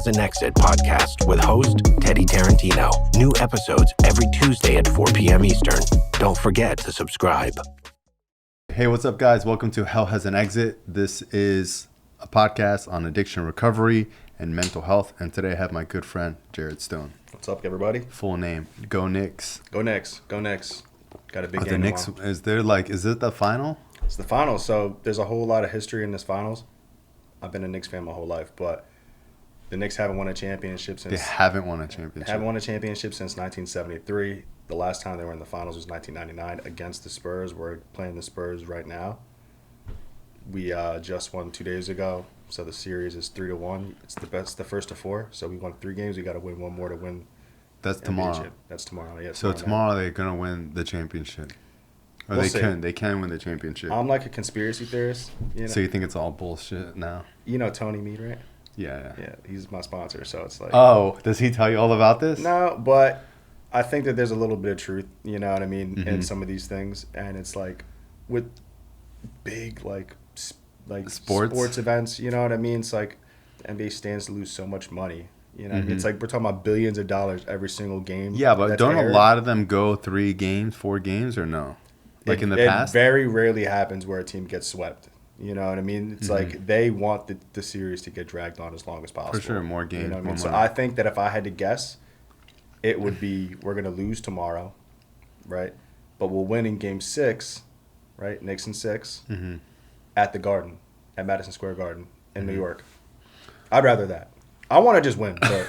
Has an Exit podcast with host Teddy Tarantino. New episodes every Tuesday at 4 p.m. Eastern. Don't forget to subscribe. Hey, what's up, guys? Welcome to Hell Has an Exit. This is a podcast on addiction recovery and mental health. And today I have my good friend, Jarret Stone. What's up, everybody? Full name, Go Knicks. Go Knicks. Go Knicks. Got a big game the Knicks, tomorrow. is it the final? It's the finals, so there's a whole lot of history in this finals. I've been a Knicks fan my whole life, but the Knicks haven't won a championship since... They haven't won a championship. Haven't won a championship since 1973. The last time they were in the finals was 1999 against the Spurs. We're playing the Spurs right now. We just won 2 days ago, so the series is 3-1. It's the first of four, so we won 3 games. We got to win one more to win. That's tomorrow. That's tomorrow. Yeah. So tomorrow they're gonna win the championship. Or they can win the championship. I'm like a conspiracy theorist. You know? So you think it's all bullshit now? You know Tony Mead, right? Yeah. Yeah, he's my sponsor, so it's like... Oh, does he tell you all about this? No, but I think that there's a little bit of truth, you know what I mean, in some of these things. And it's like with big, like sports events, you know what I mean? It's like the NBA stands to lose so much money. You know what I mean? It's like we're talking about billions of dollars every single game. Yeah, but don't a lot of them go 3 games, 4 games, or no? Like in the past? It very rarely happens where a team gets swept. You know what I mean? It's like they want the series to get dragged on as long as possible. For sure, more games. You know what I mean? So I think that if I had to guess, it would be we're going to lose tomorrow, right? But we'll win in game 6, right? Knicks in 6 at the Garden, at Madison Square Garden in New York. I'd rather that. I want to just win. But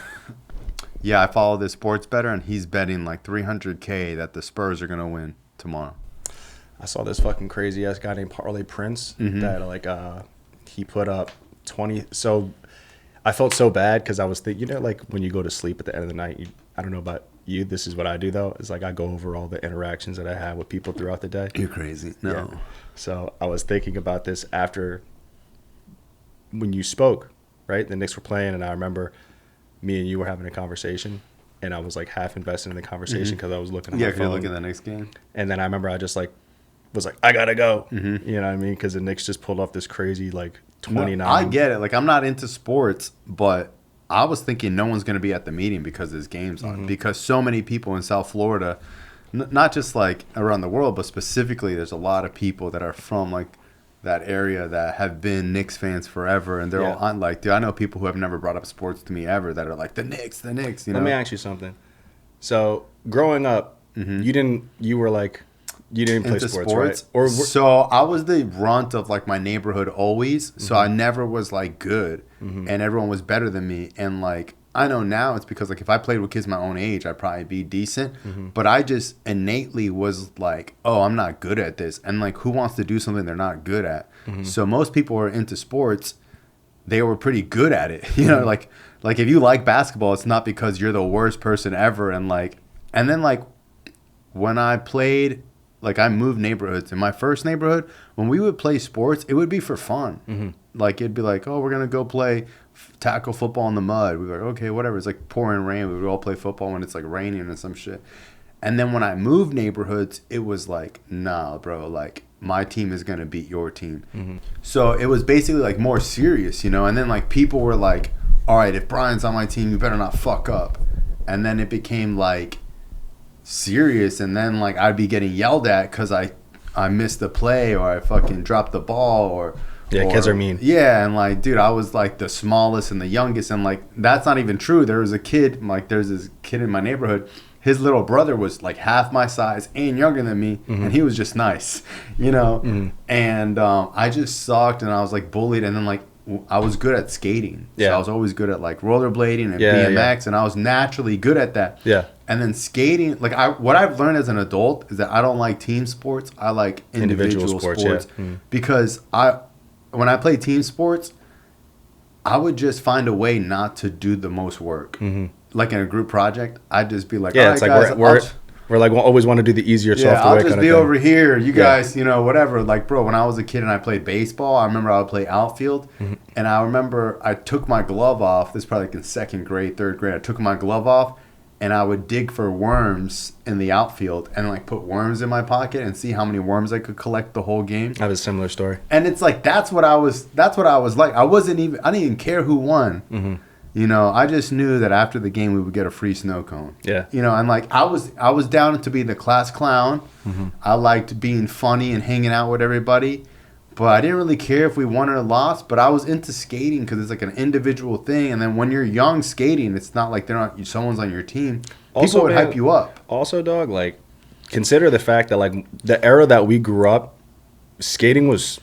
yeah, I follow this sports bettor, and he's betting like $300K that the Spurs are going to win tomorrow. I saw this fucking crazy ass guy named Parlay Prince that he put up 20. So I felt so bad because I was thinking, you know, like when you go to sleep at the end of the night, I don't know about you. This is what I do though. It's like I go over all the interactions that I have with people throughout the day. You're crazy. No. Yeah. So I was thinking about this after when you spoke, right? The Knicks were playing, and I remember me and you were having a conversation. And I was like half invested in the conversation because I was looking at my phone. Yeah, you're looking at the next game. And then I remember I just was like, I gotta go. You know what I mean? Because the Knicks just pulled off this crazy 29. No, I get it. Like, I'm not into sports, but I was thinking no one's gonna be at the meeting because this game's on. Because so many people in South Florida, not just like around the world, but specifically, there's a lot of people that are from like that area that have been Knicks fans forever, and they're all on. Like, dude, I know people who have never brought up sports to me ever that are like the Knicks. You know? Let me ask you something. So growing up, you didn't play sports, right? So I was the runt of like my neighborhood always. So I never was like good, and everyone was better than me. And like I know now it's because like if I played with kids my own age, I'd probably be decent. But I just innately was like, oh, I'm not good at this. And like, who wants to do something they're not good at? So most people who are into sports, they were pretty good at it. You know, like if you like basketball, it's not because you're the worst person ever. And then when I played. Like, I moved neighborhoods. In my first neighborhood, when we would play sports, it would be for fun. Like, it'd be like, oh, we're going to go play tackle football in the mud. We'd be like, okay, whatever. It's like pouring rain. We would all play football when it's like raining and some shit. And then when I moved neighborhoods, it was like, nah, bro. Like, my team is going to beat your team. So it was basically like more serious, you know? And then like people were like, all right, if Brian's on my team, you better not fuck up. And then it became like serious, and then like I'd be getting yelled at because I missed the play or I fucking dropped the ball or kids are mean. Yeah, and like, dude, I was like the smallest and the youngest, and like that's not even true. There's this kid in my neighborhood. His little brother was like half my size and younger than me, and he was just nice, you know. And I just sucked, and I was like bullied, and then like I was good at skating. So I was always good at like rollerblading and BMX, and I was naturally good at that. Yeah. And then skating, like what I've learned as an adult is that I don't like team sports. I like individual sports. Because when I play team sports, I would just find a way not to do the most work. Like in a group project, I'd just be like, all right, it's like guys, we're like always want to do the easier, softer way. I'll just be over here. You guys, you know, whatever. Like, bro, when I was a kid and I played baseball, I remember I would play outfield. And I remember I took my glove off. This is probably like in 2nd grade, 3rd grade. I took my glove off, and I would dig for worms in the outfield and like put worms in my pocket and see how many worms I could collect the whole game. I have a similar story. And it's like that's what I was like. I didn't even care who won. You know, I just knew that after the game we would get a free snow cone. Yeah. You know, and like I was down to be the class clown. I liked being funny and hanging out with everybody, but I didn't really care if we won or lost. But I was into skating because it's like an individual thing. And then when you're young skating, it's not like someone's on your team. People would hype you up. Also, dog, like consider the fact that like the era that we grew up, skating is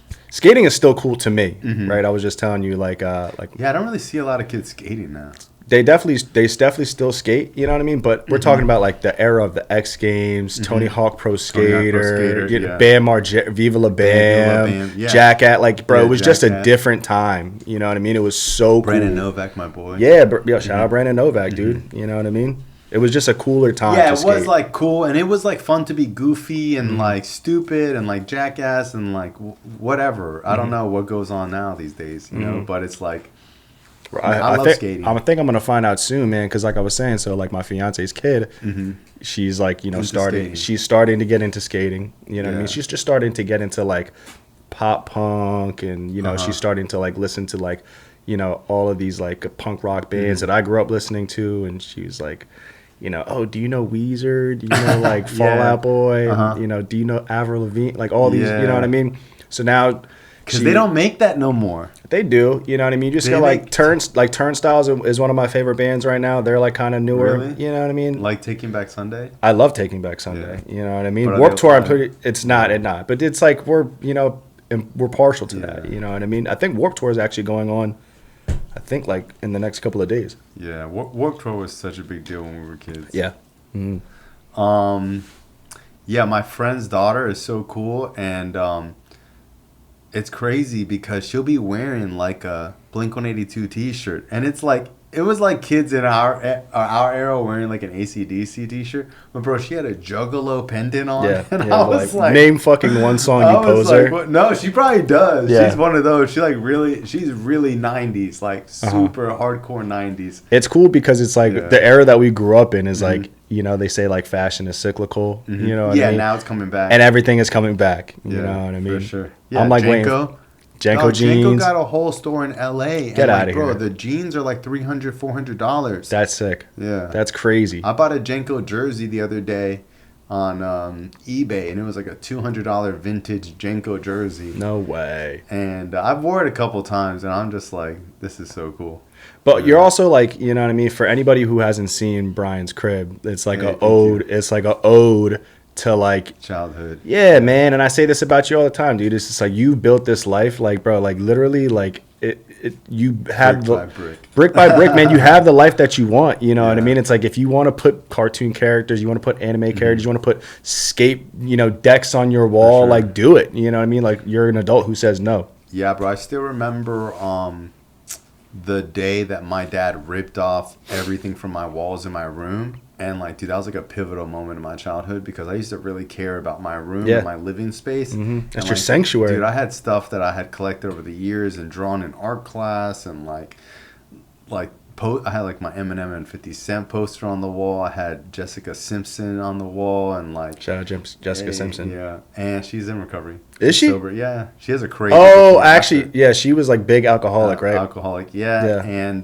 still cool to me, right? I was just telling you, like yeah, I don't really see a lot of kids skating now. They definitely still skate, you know what I mean? But we're talking about like the era of the X Games, Tony Hawk Pro Skater, Bam Viva La Bam, yeah. Jackass, like bro, Yeah, it was just a Jackass. different time, you know what I mean? It was so Brandon cool. Novak, my boy. Yeah, shout out Brandon Novak, dude. You know what I mean? It was just a cooler time. Yeah, to it skate. was like cool, and it was like fun to be goofy and like stupid and like jackass and like whatever. I don't know what goes on now these days, you know, but it's like I love skating. I think I'm gonna find out soon, man. Because like I was saying, so like my fiance's kid, she's like she's starting to get into skating. You know what I mean? She's just starting to get into like pop punk, and you know she's starting to like listen to like all of these like punk rock bands that I grew up listening to, and she was like, oh, do you know Weezer? Do you know like Fall Out Boy? And, do you know Avril Lavigne? Like all these, you know what I mean? So now. Because they don't make that no more. They do, you know what I mean? You just got like Turnstiles is one of my favorite bands right now. They're like kind of newer, Really? You know what I mean? Like Taking Back Sunday? I love Taking Back Sunday, you know what I mean? But Warped Tour, it's not, but it's like we're partial to that, you know what I mean? I think Warped Tour is actually going on, I think like in the next couple of days. Yeah, Warped Tour was such a big deal when we were kids. Yeah. Yeah, my friend's daughter is so cool, and it's crazy because she'll be wearing like a Blink-182 t-shirt, and it was like kids in our era wearing like an AC/DC t-shirt. But bro, she had a Juggalo pendant on, and I was like, name fucking one song, you poser. Like, no, she probably does. Yeah. She's one of those. She's really 90s, like super hardcore 90s. It's cool because it's like the era that we grew up in is like, they say like fashion is cyclical, you know what I mean? Yeah, now it's coming back. And everything is coming back, you know what I mean? For sure. Yeah, I'm like Janko. Janko jeans. Janko got a whole store in LA. Get out of here. Bro, here. the jeans are like $300, $400. That's sick. Yeah. That's crazy. I bought a Janko jersey the other day on eBay, and it was like a $200 vintage Janko jersey. No way. And I've wore it a couple times, and I'm just like, this is so cool. But you're also like, you know what I mean? For anybody who hasn't seen Brian's crib, it's like an ode. It's like an ode to like childhood. Yeah, man. And I say this about you all the time, dude. It's just like you built this life, like, bro, like literally, like you have brick by brick, man. You have the life that you want. You know what I mean? It's like if you want to put cartoon characters, you want to put anime characters, you want to put skate, decks on your wall, like do it. You know what I mean? Like you're an adult who says no. Yeah, bro. I still remember the day that my dad ripped off everything from my walls in my room. And like, dude, that was like a pivotal moment in my childhood because I used to really care about my room and my living space. That's your sanctuary. Dude, I had stuff that I had collected over the years and drawn in art class, and I had like my Eminem and 50 Cent poster on the wall. I had Jessica Simpson on the wall, and like shout out Jessica Simpson. Yeah, and she's in recovery. Is she? Sober. Yeah, she has a crazy. Oh, actually, yeah, she was like big alcoholic, right? Alcoholic, yeah. And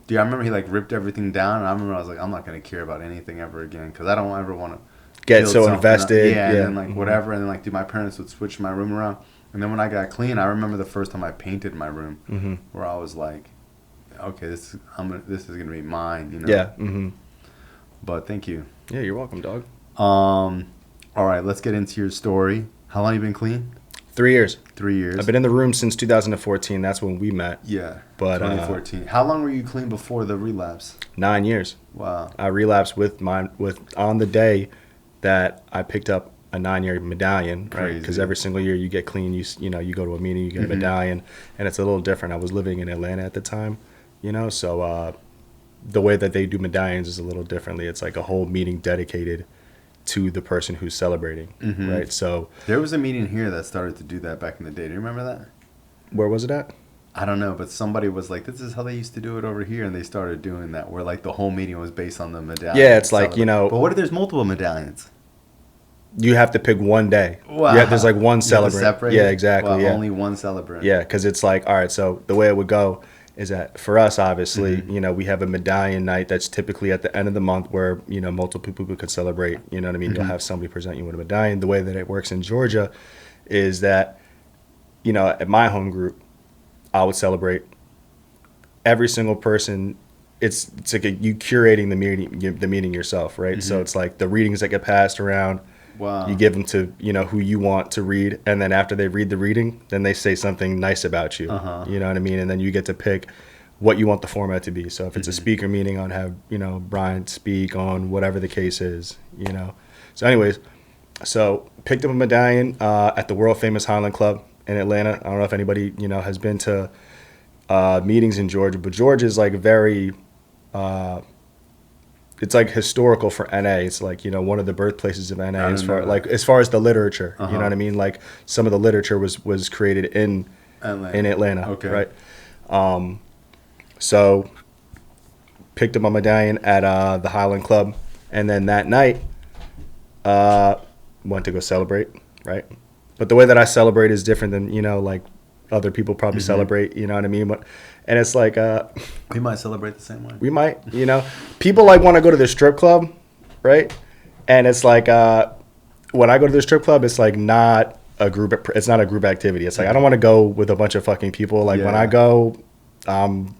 dude, I remember he like ripped everything down, and I remember I was like, I'm not gonna care about anything ever again because I don't ever want to get so invested. And then like whatever, and then like dude, my parents would switch my room around, and then when I got clean, I remember the first time I painted my room, where I was like, okay, this is gonna be mine, you know? Yeah. But thank you. Yeah, you're welcome, dog. All right, let's get into your story. How long you been clean? 3 years. 3 years. I've been in the room since 2014. That's when we met. Yeah. But 2014. How long were you clean before the relapse? 9 years. Wow. I relapsed with on the day that I picked up a 9-year medallion, right? Because every single year you get clean, you go to a meeting, you get a medallion, and it's a little different. I was living in Atlanta at the time, so the way that they do medallions is a little differently. It's like a whole meeting dedicated to the person who's celebrating, right? So there was a meeting here that started to do that back in the day. Do you remember that? Where was it at? I don't know, but somebody was like, this is how they used to do it over here, and they started doing that, where like the whole meeting was based on the medallion. Yeah, it's like, But what if there's multiple medallions? You have to pick one day. Wow. Yeah, there's like one celebrant. Yeah, exactly. Wow, yeah. Only one celebrant. Yeah, because it's like, all right, so the way it would go is that for us, obviously, you know, we have a medallion night that's typically at the end of the month where, you know, multiple people could celebrate. You know what I mean? You'll have somebody present you with a medallion. The way that it works in Georgia is that, you know, at my home group, I would celebrate every single person. It's like you curating the meeting yourself, right? So it's like the readings that get passed around. Wow. You give them to, you know, who you want to read, and then after they read the reading, then they say something nice about you. You know what I mean? And then you get to pick what you want the format to be. So if it's a speaker meeting, I'd have, you know, Brian speak on whatever the case is, you know. So anyways, so picked up a medallion at the world famous Highland Club in Atlanta. I don't know if anybody, you know, has been to meetings in Georgia, but Georgia is like very... it's like historical for NA. It's like, you know, one of the birthplaces of NA as far as the literature. You know what I mean? Like some of the literature was created in Atlanta. Okay. Right. So picked up my medallion at the Highland Club, and then that night went to go celebrate. Right. But the way that I celebrate is different than, you know, like other people probably celebrate. You know what I mean? And it's like we might celebrate the same way. We might, you know. People like want to go to the strip club, right? And it's like when I go to the strip club, it's like not a group. It's not a group activity. It's like I don't want to go with a bunch of fucking people. Like when I go,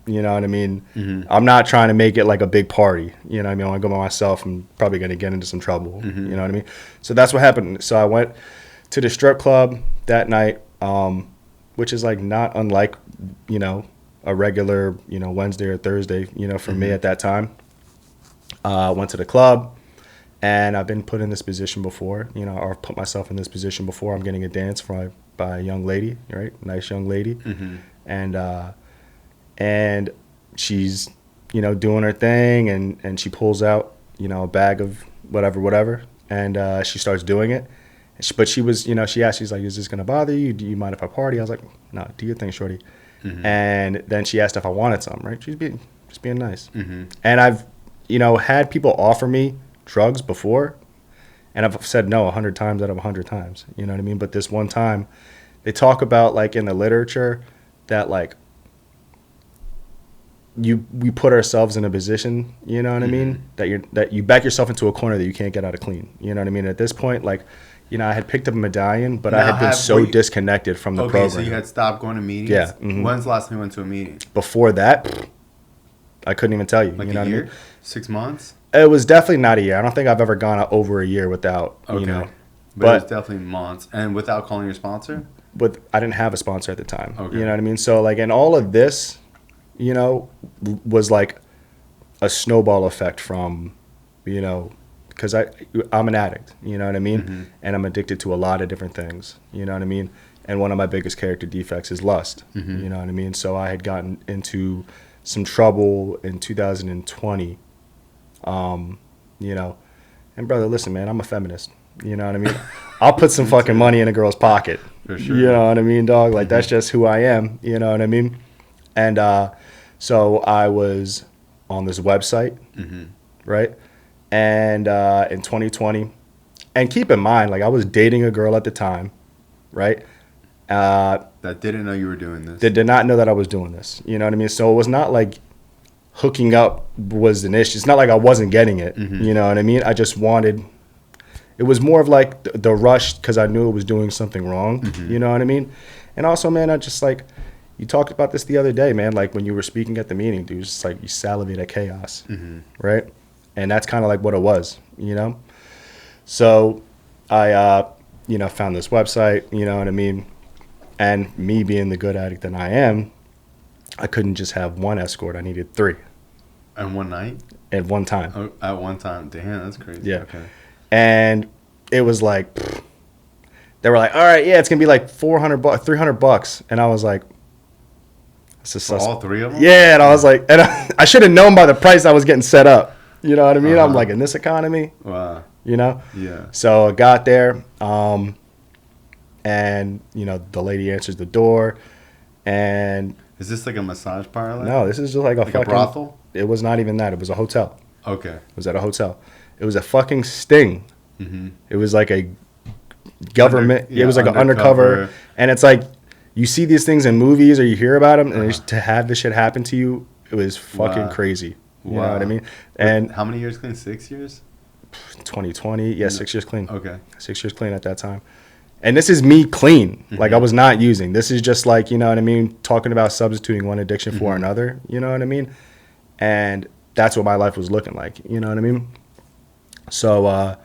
you know what I mean. I'm not trying to make it like a big party. You know what I mean? When I go by myself, I'm probably going to get into some trouble. You know what I mean? So that's what happened. So I went to the strip club that night, which is like not unlike, you know, a regular, you know, Wednesday or Thursday, you know, for me at that time. Went to the club, and I've been put in this position before, you know, or put myself in this position before. I'm getting a dance by a young lady, right? Nice young lady. And she's, you know, doing her thing, and she pulls out, you know, a bag of whatever, and she starts doing it. But she was, you know, she asked, she's like, is this going to bother you? Do you mind if I party? I was like, no, do your thing, shorty. And then she asked if I wanted some, right? She's just being nice. And I've, you know, had people offer me drugs before, and I've said no 100 times out of 100 times. You know what I mean? But this one time, they talk about, like, in the literature that, like, we put ourselves in a position, you know what I mean? That you back yourself into a corner that you can't get out of clean. You know what I mean? At this point, like, you know, I had picked up a medallion, but I had been so disconnected from the program. Okay, so you had stopped going to meetings? Yeah. When's the last time you went to a meeting? Before that, I couldn't even tell you. Like you know a year? What I mean? 6 months? It was definitely not a year. I don't think I've ever gone over a year without, you know. But it was definitely months. And without calling your sponsor? But I didn't have a sponsor at the time. Okay. You know what I mean? So, like, and all of this, you know, was like a snowball effect from, you know, because I'm an addict, you know what I mean? And I'm addicted to a lot of different things, you know what I mean? And one of my biggest character defects is lust, you know what I mean? So I had gotten into some trouble in 2020, you know. And brother, listen, man, I'm a feminist, you know what I mean? I'll put some fucking money in a girl's pocket, for sure. You know what I mean, dog? Like, that's just who I am, you know what I mean? And so I was on this website, right? And in 2020, and keep in mind, like, I was dating a girl at the time, right? That didn't know you were doing this. That did not know that I was doing this. You know what I mean? So it was not like hooking up was an issue. It's not like I wasn't getting it. You know what I mean? I just wanted, it was more of like the rush because I knew it was doing something wrong. You know what I mean? And also, man, I just like, you talked about this the other day, man, like when you were speaking at the meeting, dude, it's just like you salivate at chaos, right? And that's kind of like what it was, you know? So I, you know, found this website, you know what I mean? And me being the good addict that I am, I couldn't just have one escort. I needed 3. And one night? At one time. Oh, at one time. Damn, that's crazy. Yeah. Okay. And it was like, they were like, all right, yeah, it's going to be like $300. And I was like, for all 3 of them? Yeah, and I was like, and I should have known by the price I was getting set up. You know what I mean? I'm like, in this economy, wow. You know? Yeah. So I got there, and, you know, the lady answers the door, and... Is this like a massage parlor? No, this is just like a fucking... a brothel? It was not even that. It was a hotel. Okay. It was at a hotel. It was a fucking sting. It was like a government... it was like an undercover, and it's like... you see these things in movies or you hear about them, and to have this shit happen to you, it was fucking crazy. You know what I mean? And how many years clean? 6 years? 2020. Yeah, 6 years clean. Okay. 6 years clean at that time. And this is me clean. Like, I was not using. This is just like, you know what I mean, talking about substituting one addiction for another. You know what I mean? And that's what my life was looking like. You know what I mean? So,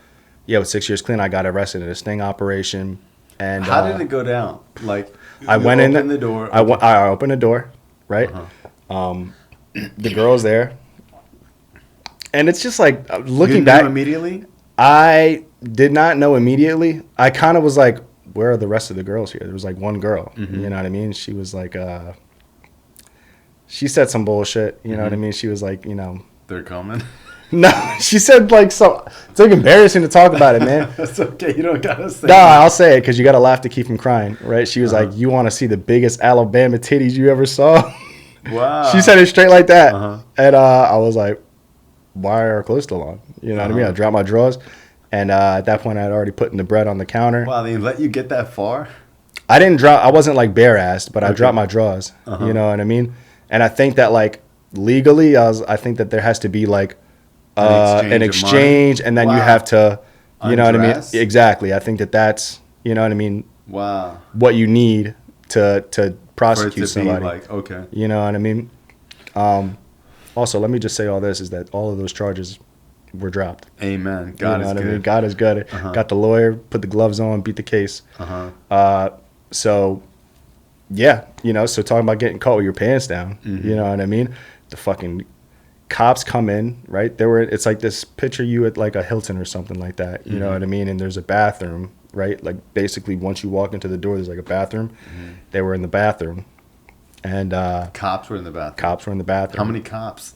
yeah, with 6 years clean, I got arrested in a sting operation. And how did it go down? Like, I went in the door. I opened the door, right? The girl's there. And it's just like, looking back. You knew immediately? I did not know immediately. I kind of was like, where are the rest of the girls here? There was like one girl, you know what I mean? She was like, she said some bullshit, you know what I mean? She was like, you know. They're coming? No, she said like so. It's like embarrassing to talk about it, man. That's okay. You don't got to say No, I'll say it because you got to laugh to keep from crying, right? She was like, you want to see the biggest Alabama titties you ever saw? Wow. She said it straight like that. And I was like, why are our clothes still on? You know what I mean? I dropped my drawers. And at that point, I had already put in the bread on the counter. Wow, they let you get that far? I didn't drop. I wasn't like bare-assed, but I dropped my drawers. You know what I mean? And I think that like legally, I think that there has to be like an exchange and then you have to, you know what I mean? Exactly. I think that's, you know what I mean? Wow. What you need to prosecute somebody. Like, okay. You know what I mean? Also, let me just say all this is that all of those charges were dropped. Amen. God is good. I mean? God is good. Got the lawyer, put the gloves on, beat the case. So, yeah, you know, so talking about getting caught with your pants down, you know what I mean? The fucking cops come in, right? It's like this picture you at like a Hilton or something like that, you know what I mean? And there's a bathroom, right? Like basically once you walk into the door, there's like a bathroom. They were in the bathroom. And cops were in the bathroom. Cops were in the bathroom. How many cops?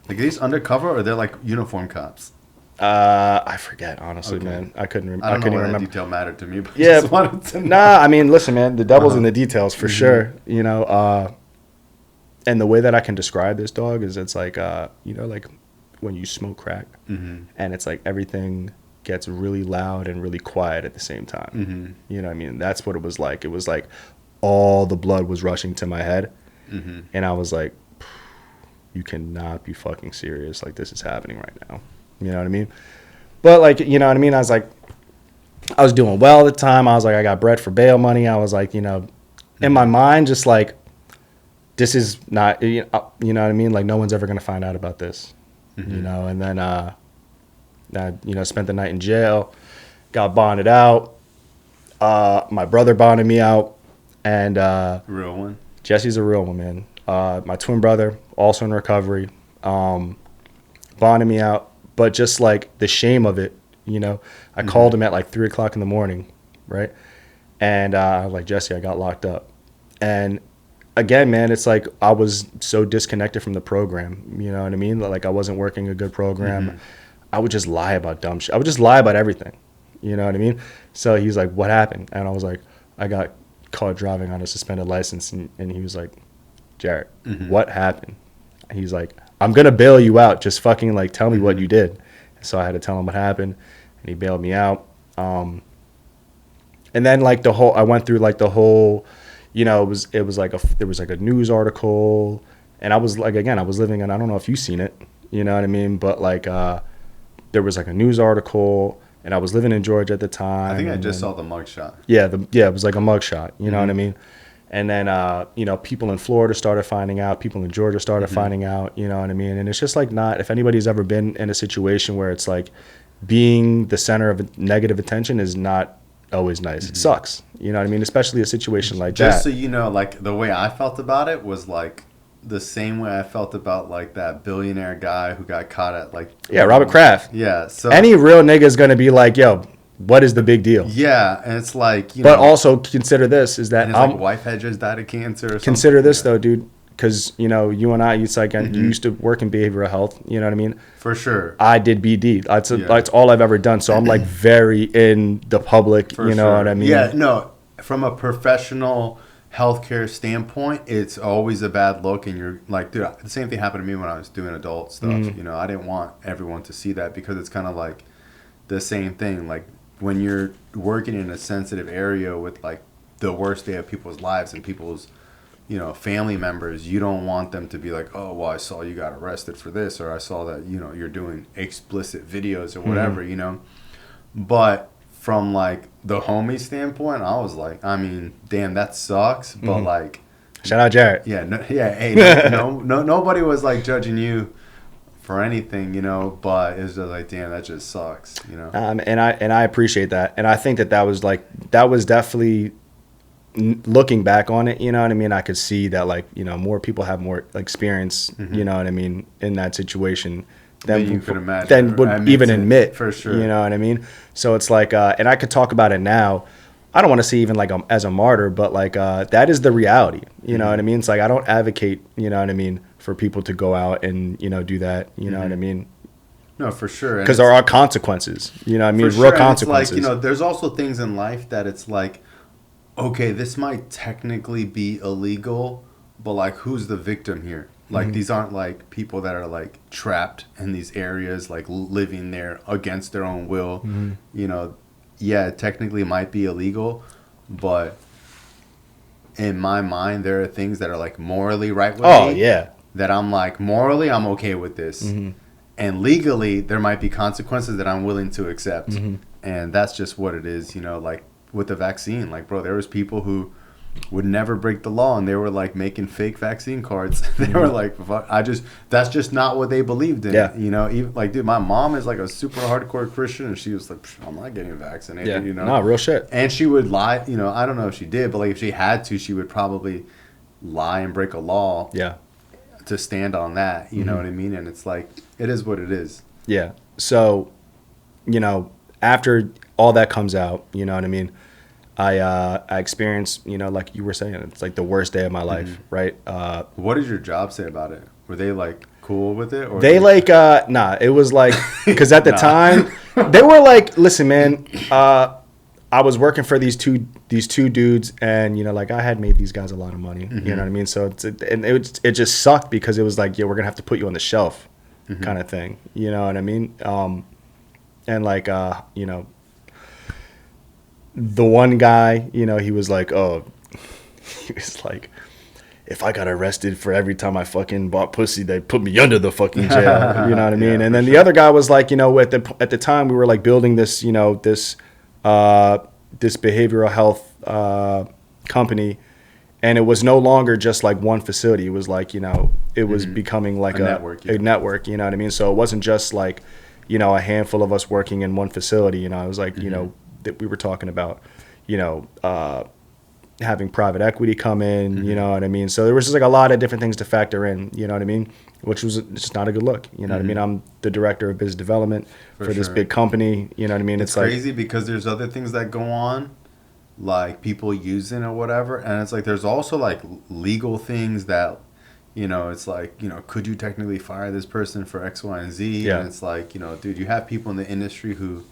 Like, are these undercover or they're like uniform cops? I forget, honestly, man. I couldn't remember. I don't know why that detail mattered to me, but yeah, I just wanted to know. Nah, I mean, listen, man, the devil's in the details for sure, you know. And the way that I can describe this, dog, is it's like, you know, like when you smoke crack and it's like everything gets really loud and really quiet at the same time. You know what I mean? That's what it was like. It was like all the blood was rushing to my head. And I was like, you cannot be fucking serious. Like, this is happening right now. You know what I mean? But, like, you know what I mean? I was doing well at the time. I was like, I got bread for bail money. I was like, you know, in my mind, just like, this is not, you know what I mean? Like, no one's ever going to find out about this, you know? And then, I, you know, spent the night in jail, got bonded out. My brother bonded me out. And real one? Jesse's a real one, man. My twin brother, also in recovery, bonded me out. But just like the shame of it, you know, I called him at like 3 o'clock in the morning, right? And I was like, Jesse, I got locked up. And again, man, it's like I was so disconnected from the program, you know what I mean? Like I wasn't working a good program. I would just lie about dumb shit. I would just lie about everything, you know what I mean? So he was like, what happened? And I was like, I got caught driving on a suspended license. And he was like, Jarret, what happened? He's like, I'm going to bail you out. Just fucking like tell me what you did. So I had to tell him what happened and he bailed me out. And then like I went through like the whole, you know, there was like a news article and I was like, again, I was living in, I don't know if you've seen it, you know what I mean? But like, there was like a news article and I was living in Georgia at the time. I think I just saw the mugshot. Yeah. It was like a mugshot, you know what I mean? And then, you know, people in Florida started finding out. People in Georgia started finding out, you know what I mean? And it's just like if anybody's ever been in a situation where it's like being the center of negative attention is not always nice. It sucks, you know what I mean? Especially a situation like that. Just so you know, like the way I felt about it was like the same way I felt about like that billionaire guy who got caught at like... Yeah, Robert Kraft. Yeah. So any real nigga is going to be like, yo, what is the big deal? Yeah, and it's like, you know... But also consider this, is that... And his like, wife had just died of cancer or something. Consider this, though, dude, because, you know, you and I, it's like, you used to work in behavioral health, you know what I mean? For sure. I did BD. That's all I've ever done, so I'm, like, very in the public, you know what I mean? Yeah, no, from a professional healthcare standpoint, it's always a bad look, and you're like, dude, the same thing happened to me when I was doing adult stuff, you know? I didn't want everyone to see that because it's kind of like the same thing, like, when you're working in a sensitive area with like the worst day of people's lives and people's, family members, you don't want them to be like, oh, well, I saw you got arrested for this, or I saw that, you're doing explicit videos or whatever, But from like the homie standpoint, I was like, I mean, damn, that sucks. But like, shout out Jarret. Yeah, hey, nobody was like judging you for anything, but it's just like, damn, that just sucks, And I appreciate that, and I think that was definitely, looking back on it, you know what I mean, I could see that like, more people have more experience, you know what I mean, in that situation than you could imagine, than would even admit, for sure, you know what I mean. So it's like, and I could talk about it now. I don't want to see even like as a martyr, but like that is the reality, you know what I mean. It's like I don't advocate, you know what I mean, for people to go out and do that, you know what I mean. No, for sure, because there are consequences, you know what I mean, real consequences. It's like, there's also things in life that it's like, okay, this might technically be illegal, but like, who's the victim here? Like, these aren't like people that are like trapped in these areas, like living there against their own will. Yeah, it technically might be illegal, but in my mind, there are things that are like morally right with me. Oh, yeah. That I'm like, morally, I'm okay with this. And legally, there might be consequences that I'm willing to accept. And that's just what it is, like with the vaccine. Like, bro, there was people who would never break the law, and they were like making fake vaccine cards. They were like, fuck, that's just not what they believed in. Yeah. Even like, dude, my mom is like a super hardcore Christian, and she was like, I'm not getting vaccinated. Yeah. No, real shit. And she would lie. I don't know if she did, but like if she had to, she would probably lie and break a law. Yeah. To stand on that, you know what I mean? And it's like, it is what it is. Yeah. So, after all that comes out, you know what I mean, I experienced, like you were saying, it's like the worst day of my life, right? What did your job say about it? Were they like cool with it? Or they like, nah, it was like, because at the time, they were like, listen, man, I was working for these two dudes, and like I had made these guys a lot of money, you know what I mean? So it just sucked because it was like, yeah, we're gonna have to put you on the shelf, kind of thing, you know what I mean? And like the one guy, he was like, he was like, if I got arrested for every time I fucking bought pussy, they put me under the fucking jail, you know what I mean? And then the other guy was like, at the time we were like building this, this behavioral health company, and it was no longer just like one facility. It was like, it was becoming like a network, you know what I mean? So it wasn't just like, a handful of us working in one facility, it was like, that we were talking about, having private equity come in, you know what I mean? So there was just like a lot of different things to factor in, you know what I mean? Which was just not a good look, you know what I mean? I'm the director of business development for this big company, you know what I mean? It's crazy because there's other things that go on, like people using or whatever, and it's like there's also like legal things that, it's like, could you technically fire this person for X, Y, and Z? Yeah. And it's like, dude, you have people in the industry who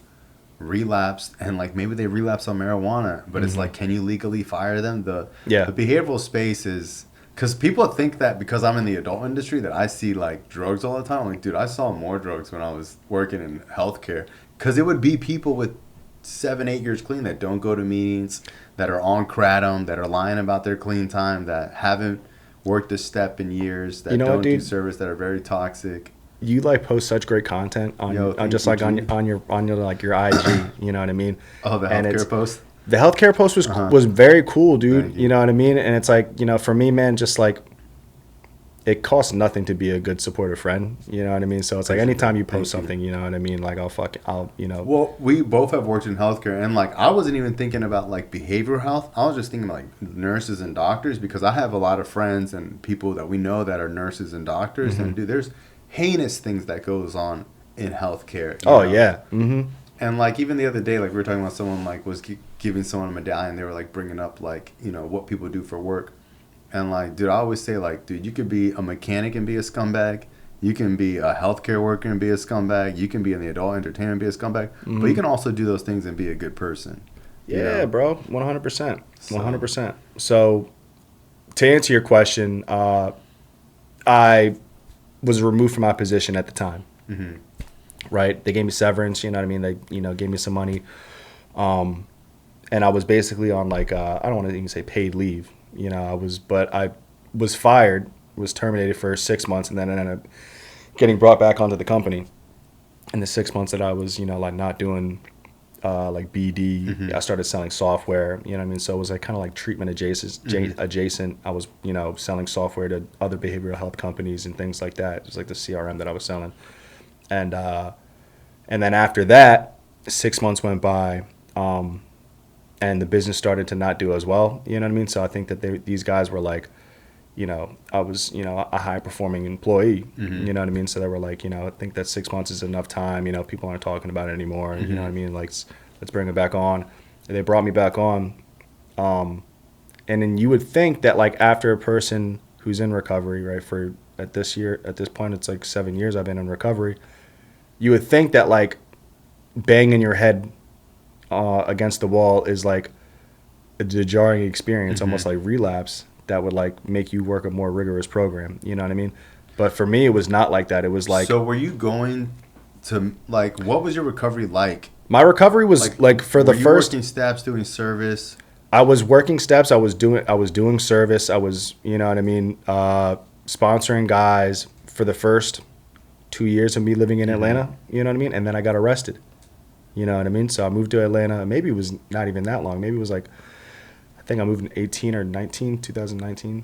relapsed, and like maybe they relapse on marijuana, but it's like, can you legally fire them? The behavioral space is, because people think that because I'm in the adult industry that I see like drugs all the time. I'm like, dude, I saw more drugs when I was working in healthcare, because it would be people with 7-8 years clean that don't go to meetings, that are on kratom, that are lying about their clean time, that haven't worked a step in years, that don't do service, that are very toxic. You like post such great content on just like on your like your IG, you know what I mean? Oh, the healthcare post. The healthcare post was very cool, dude. You know what I mean? And it's like, for me, man, just like it costs nothing to be a good supportive friend. You know what I mean? So it's like anytime you post something, you know what I mean? Like I'll. Well, we both have worked in healthcare, and like I wasn't even thinking about like behavioral health. I was just thinking about like nurses and doctors, because I have a lot of friends and people that we know that are nurses and doctors, and dude, there's heinous things that goes on in healthcare. Oh yeah. Mm-hmm. And like even the other day, like we were talking about someone like was giving someone a medallion. They were like bringing up like what people do for work, and like, dude, I always say like, dude, you could be a mechanic and be a scumbag. You can be a healthcare worker and be a scumbag. You can be in the adult entertainment and be a scumbag. But you can also do those things and be a good person. Yeah, bro, 100%, 100%. So to answer your question, I was removed from my position at the time. Right? They gave me severance, you know what I mean? They, gave me some money. and I was basically on like I don't want to even say paid leave. You know, but I was fired, was terminated for 6 months, and then I ended up getting brought back onto the company. In the 6 months that I was, you know, like not doing like BD, I started selling software. You know what I mean? So it was like kind of like treatment adjacent. I was, you know, selling software to other behavioral health companies and things like that. It was like the CRM that I was selling, and then after that, 6 months went by. And the business started to not do as well. You know what I mean? So I think that these guys were like, you know, I was, you know, a high performing employee. You know what I mean? So they were like, you know, I think that 6 months is enough time. You know, people aren't talking about it anymore. You know what I mean? Like, let's bring it back on. And they brought me back on. And then you would think that like after a person who's in recovery, right, for at this point, it's like 7 years I've been in recovery. You would think that like banging your head against the wall is like a jarring experience, almost like relapse, that would like make you work a more rigorous program. You know what I mean? But for me, it was not like that. It was like. So were you going to like? What was your recovery like? My recovery was like for the first. Were you working steps, doing service? I was working steps. I was doing service. I was, you know what I mean, sponsoring guys for the first 2 years of me living in Atlanta. You know what I mean? And then I got arrested. You know what I mean? So I moved to Atlanta. Maybe it was not even that long. Maybe it was like, I think I moved in 2019.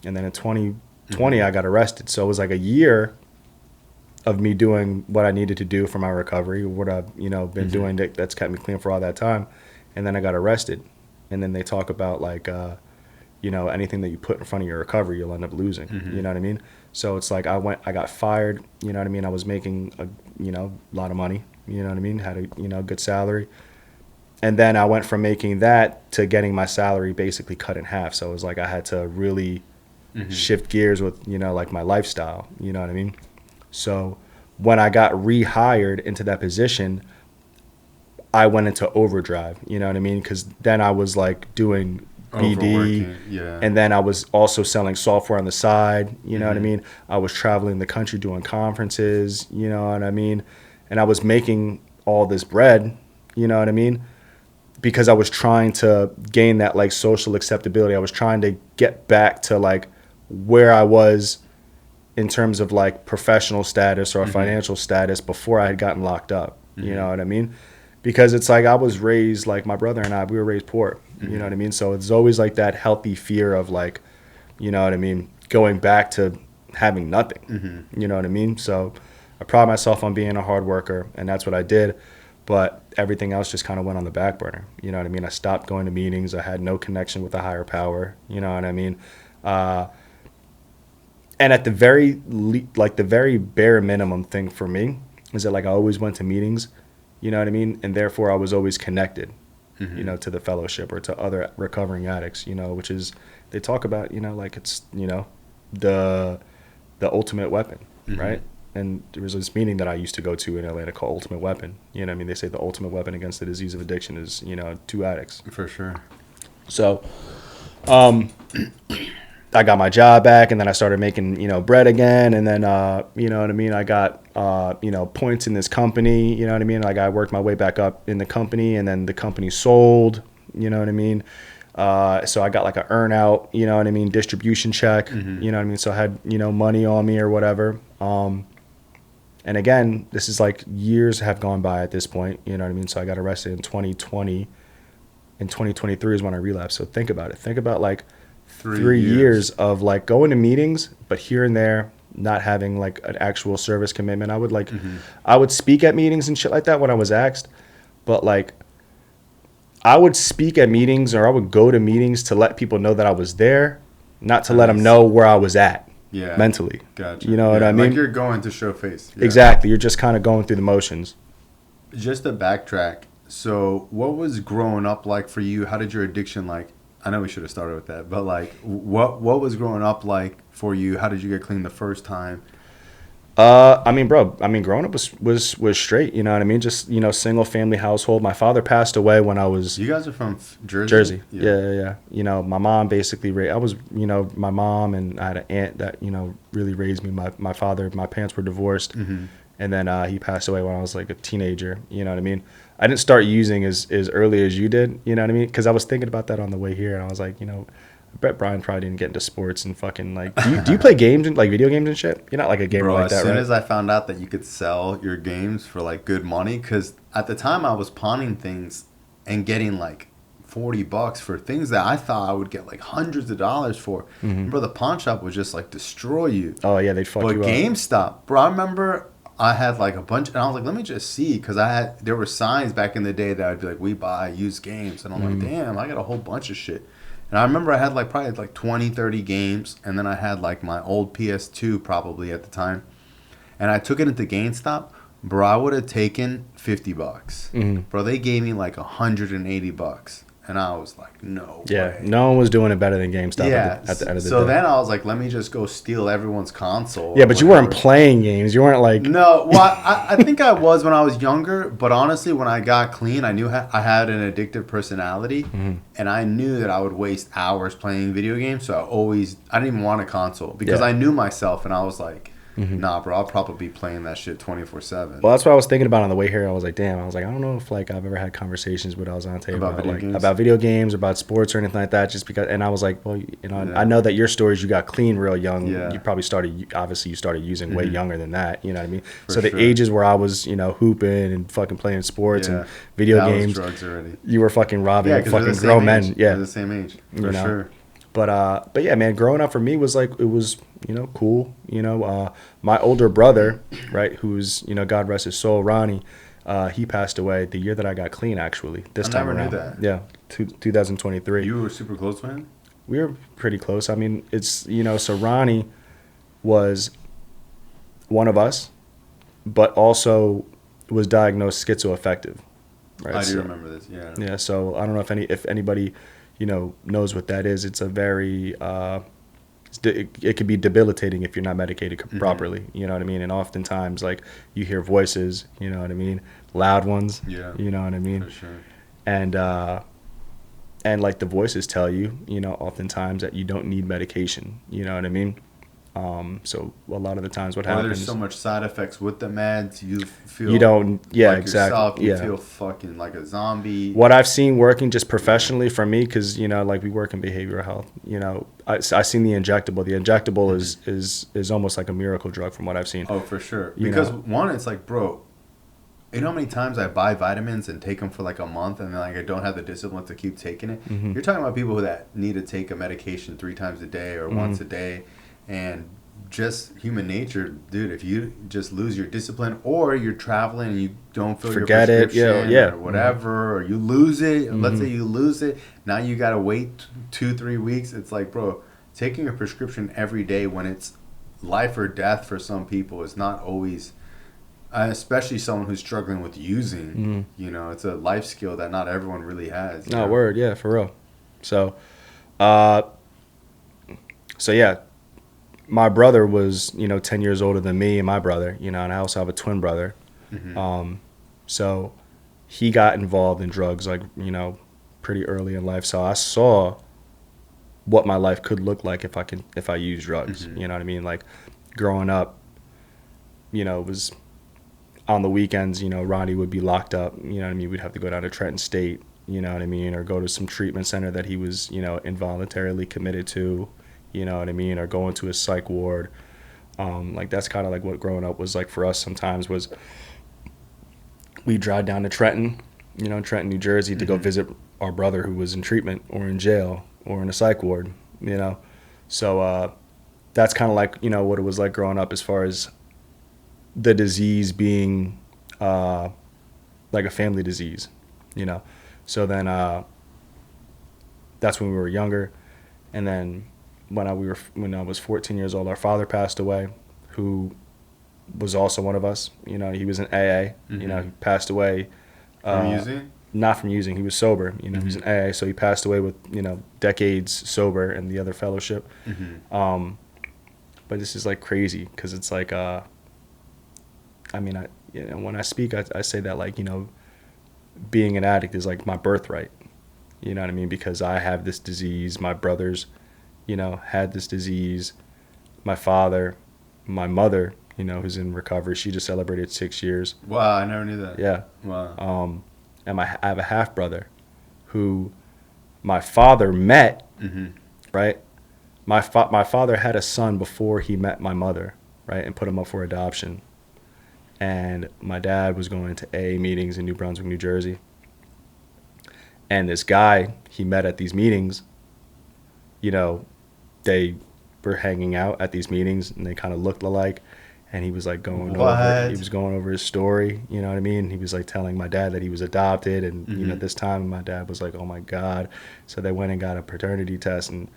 And then in 2020, I got arrested. So it was like a year of me doing what I needed to do for my recovery, what I've, you know, been doing that's kept me clean for all that time. And then I got arrested. And then they talk about like, you know, anything that you put in front of your recovery, you'll end up losing. You know what I mean? So it's like I got fired. You know what I mean? I was making a lot of money. You know what I mean? Had a good salary. And then I went from making that to getting my salary basically cut in half. So it was like I had to really shift gears with, you know, like my lifestyle. You know what I mean? So when I got rehired into that position, I went into overdrive. You know what I mean? Because then I was like doing BD, and then I was also selling software on the side. You know what I mean? I was traveling the country doing conferences. You know what I mean? And I was making all this bread, you know what I mean? Because I was trying to gain that like social acceptability. I was trying to get back to like where I was in terms of like professional status or financial status before I had gotten locked up. You know what I mean? Because it's like I was raised, like my brother and I, we were raised poor. You know what I mean? So it's always like that healthy fear of like, you know what I mean, going back to having nothing. You know what I mean? So I pride myself on being a hard worker, and that's what I did. But everything else just kind of went on the back burner. You know what I mean? I stopped going to meetings. I had no connection with a higher power. You know what I mean? And at the very the very bare minimum thing for me is that like I always went to meetings. You know what I mean? And therefore I was always connected, you know, to the fellowship or to other recovering addicts. You know, which is they talk about, you know, like it's, you know, the ultimate weapon, right? And there was this meeting that I used to go to in Atlanta called Ultimate Weapon. You know what I mean? They say the ultimate weapon against the disease of addiction is, you know, 2 addicts. For sure. So I got my job back, and then I started making, you know, bread again. And then, you know what I mean? I got, you know, points in this company, you know what I mean? Like I worked my way back up in the company, and then the company sold, you know what I mean? So I got like a earn out, you know what I mean? Distribution check, you know what I mean? So I had, you know, money on me or whatever. And again, this is like years have gone by at this point, you know what I mean? So I got arrested in 2020. In 2023 is when I relapsed. So think about it. Think about like 3 years of like going to meetings, but here and there, not having like an actual service commitment. I would like, I would speak at meetings and shit like that when I was asked, but like I would speak at meetings or I would go to meetings to let people know that I was there, not to let them know where I was at. Mentally. Gotcha. You know what I mean? Like you're going to show face. Exactly. You're just kind of going through the motions. Just to backtrack. So what was growing up like for you? How did your addiction like? I know we should have started with that, but like what was growing up like for you? How did you get clean the first time? I mean, bro, growing up was straight, you know what I mean? Just, you know, single family household. My father passed away when I was... You guys are from Jersey? Jersey. Yeah. You know, my mom basically my mom, and I had an aunt that, you know, really raised me. My father, my parents were divorced. And then he passed away when I was like a teenager. You know what I mean? I didn't start using as early as you did. You know what I mean? Because I was thinking about that on the way here, and I was like, you know, I bet Brian probably didn't get into sports and fucking like. Do you play games and like video games and shit? You're not like a gamer like that, right? As soon as I found out that you could sell your games for like good money, because at the time I was pawning things and getting like $40 for things that I thought I would get like hundreds of dollars for. Bro, the pawn shop would just like destroy you. Oh yeah, they'd fuck you up. But GameStop, bro, I remember I had like a bunch, and I was like, let me just see, because there were signs back in the day that I'd be like, we buy used games, and I'm like, damn, I got a whole bunch of shit. And I remember I had like probably like 20, 30 games, and then I had like my old PS2 probably at the time, and I took it into GameStop. Bro, I would have taken $50. Bro, they gave me like $180. And I was like, no way. No one was doing it better than GameStop at the end of the day. So then I was like, let me just go steal everyone's console. Yeah, but you weren't playing games. You weren't like... No, well, I think I was when I was younger. But honestly, when I got clean, I knew I had an addictive personality. And I knew that I would waste hours playing video games. So I didn't even want a console. Because I knew myself, and I was like... Nah, bro, I'll probably be playing that shit 24/7. Well, that's what I was thinking about on the way here. I was like, damn. I was like, I don't know if like I've ever had conversations with Alzante about video games, about sports or anything like that. Just because, and I was like, well, you know, I know that your stories, you got clean real young. You probably started using way younger than that. You know what I mean? So the ages where I was, you know, hooping and fucking playing sports and video games, was drugs already. You were fucking robbing fucking grown men. Yeah, the same age. For sure. But yeah, man, growing up for me was like, it was, you know, cool. You know, my older brother, right, who's, you know, God rest his soul, Ronnie, he passed away the year that I got clean, actually, this time around. I never knew that. Yeah, 2023. You were super close to him? We were pretty close. I mean, it's, you know, so Ronnie was one of us, but also was diagnosed schizoaffective. Right? I do remember this, yeah. Yeah, so I don't know if anybody... you know, knows what that is. It's a very, it could be debilitating if you're not medicated properly. You know what I mean? And oftentimes, like, you hear voices, you know what I mean? Loud ones, you know what I mean? For sure. And like the voices tell you, you know, oftentimes that you don't need medication, you know what I mean? So a lot of the times what happens... there's so much side effects with the meds, you feel... You don't... Yeah, like exactly. Yourself, you feel fucking like a zombie. What I've seen working just professionally for me, because, you know, like we work in behavioral health, you know, I seen the injectable. The injectable is almost like a miracle drug from what I've seen. Oh, for sure. Because one, it's like, bro, you know how many times I buy vitamins and take them for like a month and then like I don't have the discipline to keep taking it? You're talking about people that need to take a medication 3 times a day or once a day. And just human nature, dude, if you just lose your discipline or you're traveling and you don't fill your prescription or whatever, or you lose it, let's say you lose it, now you got to wait 2-3 weeks. It's like, bro, taking a prescription every day when it's life or death for some people is not always, especially someone who's struggling with using, you know, it's a life skill that not everyone really has. No, word, yeah, for real. So yeah. My brother was, you know, 10 years older than me and my brother, you know, and I also have a twin brother. So he got involved in drugs, like, you know, pretty early in life. So I saw what my life could look like if I used drugs. You know what I mean? Like growing up, you know, it was on the weekends, you know, Ronnie would be locked up. You know what I mean? We'd have to go down to Trenton State, you know what I mean? Or go to some treatment center that he was, you know, involuntarily committed to. You know what I mean? Or going to a psych ward. Like that's kind of like what growing up was like for us sometimes was we drive down to Trenton, you know, Trenton, New Jersey to go visit our brother who was in treatment or in jail or in a psych ward, you know? So that's kind of like, you know, what it was like growing up as far as the disease being like a family disease, you know? So then that's when we were younger. And then when I was 14 years old, our father passed away, who was also one of us. You know, he was in AA. You know, he passed away. From using? Not from using. He was sober. You know, he was in AA, so he passed away with, you know, decades sober and the other fellowship. But this is like crazy because it's like, I mean, you know, when I speak, I say that like, you know, being an addict is like my birthright. You know what I mean? Because I have this disease. My brothers, you know, had this disease. My father, my mother, you know, who's in recovery. She just celebrated 6 years. Wow, I never knew that. Yeah. Wow. And I have a half brother who my father met, right? My father had a son before he met my mother, right, and put him up for adoption. And my dad was going to AA meetings in New Brunswick, New Jersey. And this guy he met at these meetings, you know, they were hanging out at these meetings and they kind of looked alike. And he was like going over his story, you know what I mean? He was like telling my dad that he was adopted. And, you know, this time my dad was like, oh my God. So they went and got a paternity test and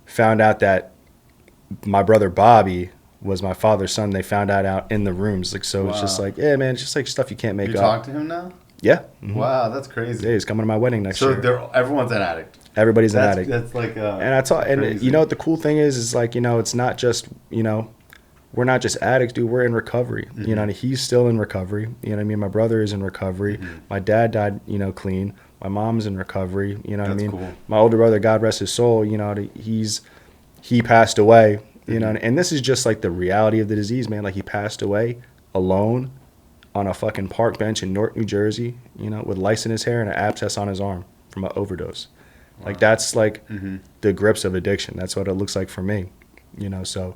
found out that my brother Bobby was my father's son. They found out in the rooms. Like, so it's just like, yeah, man, it's just like stuff you can't make up. You talk to him now? Yeah. Wow, that's crazy. Yeah, he's coming to my wedding next year. So everyone's an addict. Everybody's an addict. That's like and I taught, and you know what the cool thing is like, you know, it's not just, you know, we're not just addicts, dude. We're in recovery. You know, and he's still in recovery. You know what I mean? My brother is in recovery. My dad died, you know, clean. My mom's in recovery. You know what I mean? Cool. My older brother, God rest his soul, you know, he passed away. You know, and this is just like the reality of the disease, man. Like he passed away alone on a fucking park bench in Newark, New Jersey, you know, with lice in his hair and an abscess on his arm from an overdose. Wow. Like that's like the grips of addiction. That's what it looks like for me, you know. So,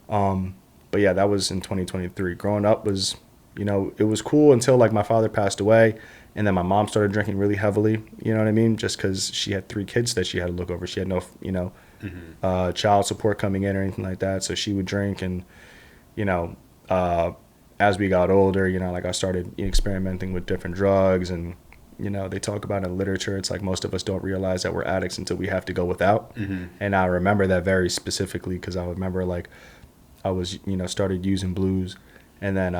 but yeah, that was in 2023. Growing up was, you know, it was cool until like my father passed away, and then my mom started drinking really heavily. You know what I mean? Just because she had 3 kids that she had to look over. She had no, you know, child support coming in or anything like that. So she would drink, and you know, as we got older, you know, like I started experimenting with different drugs, and you know, they talk about in literature, it's like most of us don't realize that we're addicts until we have to go without. And I remember that very specifically because I remember like I was, you know, started using blues, and then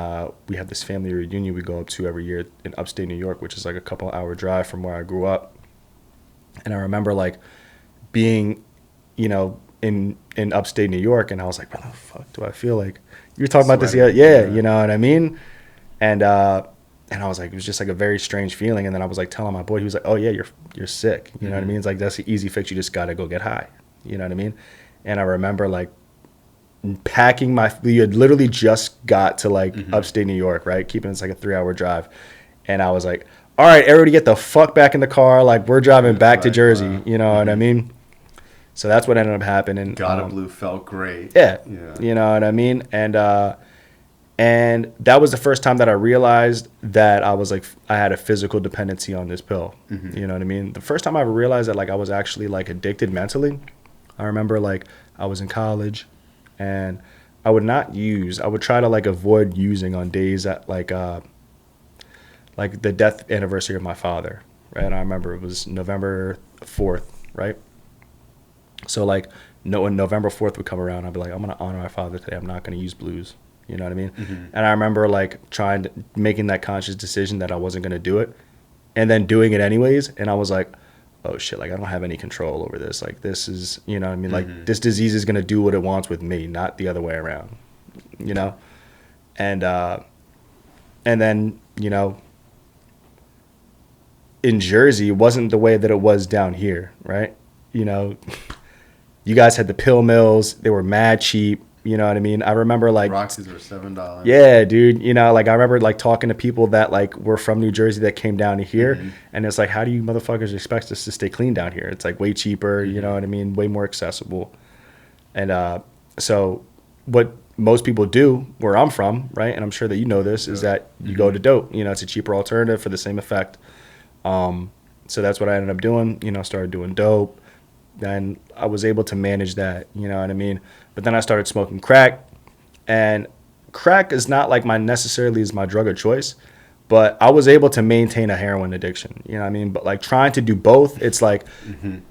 we have this family reunion we go up to every year in upstate New York, which is like a couple hour drive from where I grew up. And I remember like being, you know, in upstate New York, and I was like, what the fuck do I feel like? You were talking about this, yeah, you know what I mean? And I was like, it was just like a very strange feeling. And then I was like telling my boy, he was like, oh yeah, you're sick. You know what I mean? It's like, that's the easy fix. You just got to go get high. You know what I mean? And I remember like packing we had literally just got to like upstate New York, right? Keeping it's like a 3-hour drive. And I was like, all right, everybody get the fuck back in the car. Like we're driving back to Jersey. You know what I mean? So that's what ended up happening. Got a Blue felt great. Yeah. You know what I mean? And that was the first time that I realized that I was like, I had a physical dependency on this pill. You know what I mean? The first time I ever realized that like I was actually like addicted mentally, I remember like I was in college and I would try to like avoid using on days that like the death anniversary of my father, right? And I remember it was November 4th, right? So like when November 4th would come around, I'd be like, I'm going to honor my father today. I'm not going to use blues. You know what I mean? And I remember like making that conscious decision that I wasn't going to do it and then doing it anyways. And I was like, oh shit, like I don't have any control over this. Like this is, you know what I mean? Like this disease is going to do what it wants with me, not the other way around, you know? And then, you know, in Jersey, it wasn't the way that it was down here, right? You know, you guys had the pill mills. They were mad cheap. You know what I mean? I remember like Roxy's were $7. Yeah, dude. You know, like I remember like talking to people that like were from New Jersey that came down to here, and it's like, how do you motherfuckers expect us to stay clean down here? It's like way cheaper. You know what I mean? Way more accessible. And so what most people do where I'm from, right? And I'm sure that you know this, is that you go to dope. You know, it's a cheaper alternative for the same effect. So that's what I ended up doing. You know, started doing dope. Then I was able to manage that, you know what I mean? But then I started smoking crack, and crack is not like necessarily is my drug of choice, but I was able to maintain a heroin addiction, you know what I mean? But like trying to do both, it's like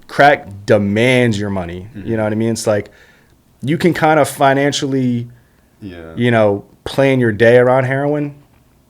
crack demands your money, you know what I mean? It's like you can kind of financially, you know, plan your day around heroin.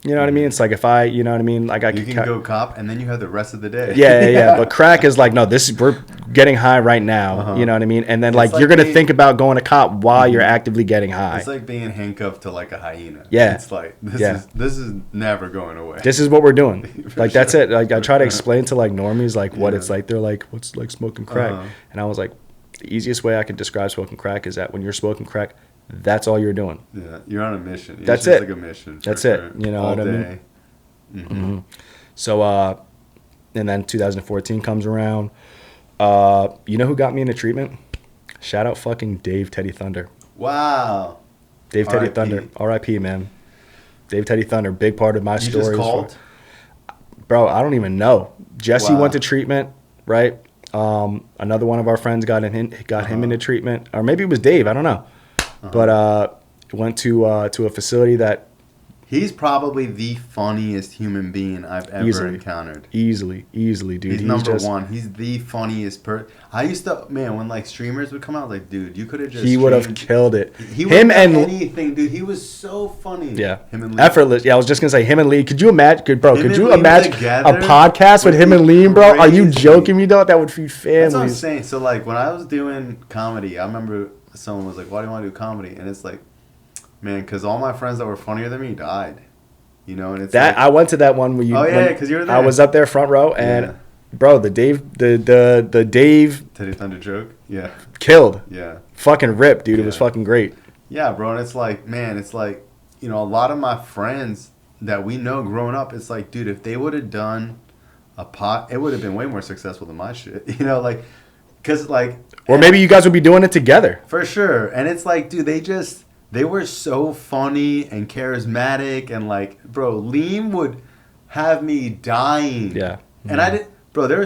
You know what I mean? It's like if I, you know what I mean? Like you can go cop and then you have the rest of the day. Yeah. But crack is like, no, we're getting high right now. You know what I mean? And then like you're going to think about going to cop while you're actively getting high. It's like being handcuffed to like a hyena. Yeah. It's like, this is never going away. This is what we're doing. Like, that's it. Like I try to explain to like normies, like what it's like. They're like, what's like smoking crack? And I was like, the easiest way I can describe smoking crack is that when you're smoking crack, That's all you're doing. Yeah, you're on a mission. That's just it. Like a mission. That's sure. it. You know all what day. I mean? Mm-hmm. So, and then 2014 comes around. You know who got me into treatment? Shout out fucking Dave Teddy Thunder. Wow. Dave Teddy Thunder. R.I.P. man. Dave Teddy Thunder. Big part of my story. You just called? Bro, I don't even know. Jesse went to treatment, right? Another one of our friends got him into treatment, or maybe it was Dave. I don't know, but went to a facility that. He's probably the funniest human being I've ever encountered. Easily, dude. He's number one. He's the funniest person. I used to, man, when like streamers would come out, like, dude, you could have just. He would have killed it. He would have anything, dude. He was so funny. Yeah, him and Lee. Effortless. Yeah, I was just gonna say him and Lee. Could you imagine? Could you imagine together, a podcast with him and Lee, bro? Are you joking me, though? That would be family. That's what I'm saying. So like when I was doing comedy, I remember someone was like, "Why do you want to do comedy?" And it's like, man, because all my friends that were funnier than me died. You know, and it's that like, I went to that one where you. Oh yeah, because you were there. I was up there front row, and bro, the Dave Teddy Thunder joke, yeah, killed. Yeah, fucking ripped, dude. It was fucking great. Yeah, bro, and it's like, man, it's like, you know, a lot of my friends that we know growing up, it's like, dude, if they would have done it would have been way more successful than my shit. You know, like, because like, or maybe you guys would be doing it together for sure. And it's like, dude, they were so funny and charismatic, and like, bro, Liam would have me dying. Yeah. And I did, bro. There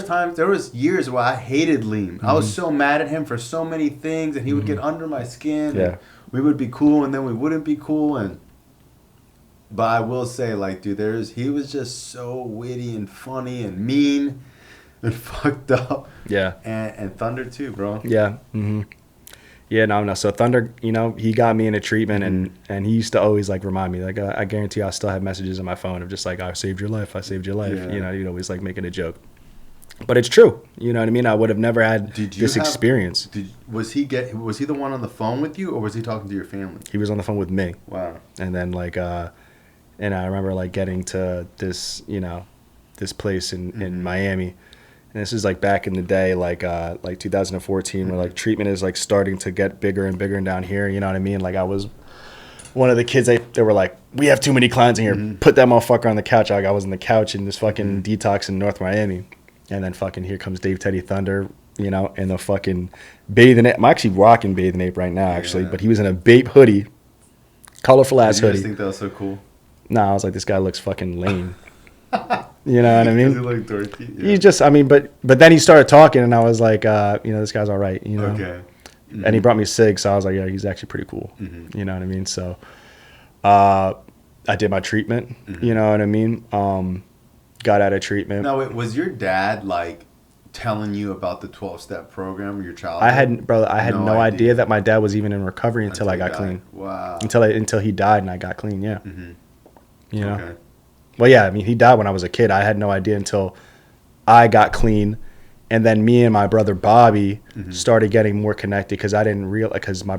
was years where I hated Liam. I was so mad at him for so many things, and he would get under my skin. Yeah. We would be cool, and then we wouldn't be cool. But I will say, like, dude, he was just so witty and funny and mean and fucked up. Yeah. And Thunder too, bro. Yeah. Mm-hmm. Yeah, no. So Thunder, you know, he got me into treatment, and he used to always like remind me, like, I guarantee I still have messages on my phone of just like, I saved your life. Yeah. You know, he'd always like making a joke, but it's true. You know what I mean? I would have never had this experience. Was he the one on the phone with you, or was he talking to your family? He was on the phone with me. Wow. And then like, and I remember like getting to this, you know, this place in Miami. And this is like back in the day, like 2014, where like treatment is like starting to get bigger and bigger down here. You know what I mean? Like I was one of the kids. They were like, we have too many clients in here. Put that motherfucker on the couch. Like I was on the couch in this fucking detox in North Miami, and then fucking here comes Dave Teddy Thunder. You know, in the fucking bathing ape. I'm actually rocking bathing ape right now, actually, but he was in a Bape hoodie, colorful ass hoodie. You just think that was so cool? Nah, I was like, this guy looks fucking lame. You know what I mean? He looked dorky. Yeah. He just, I mean, but then he started talking, and I was like, you know, this guy's all right, you know. Okay. Mm-hmm. And he brought me cigs, so I was like, yeah, he's actually pretty cool. Mm-hmm. You know what I mean? So, I did my treatment. You know what I mean? Got out of treatment. Now, was your dad like telling you about the 12-step program or your childhood? I had no idea that my dad was even in recovery until I got clean. Wow. Until he died and I got clean. Yeah. Mm-hmm. You know. Okay. Well, yeah. I mean, he died when I was a kid. I had no idea until I got clean, and then me and my brother Bobby started getting more connected because I didn't realize, because my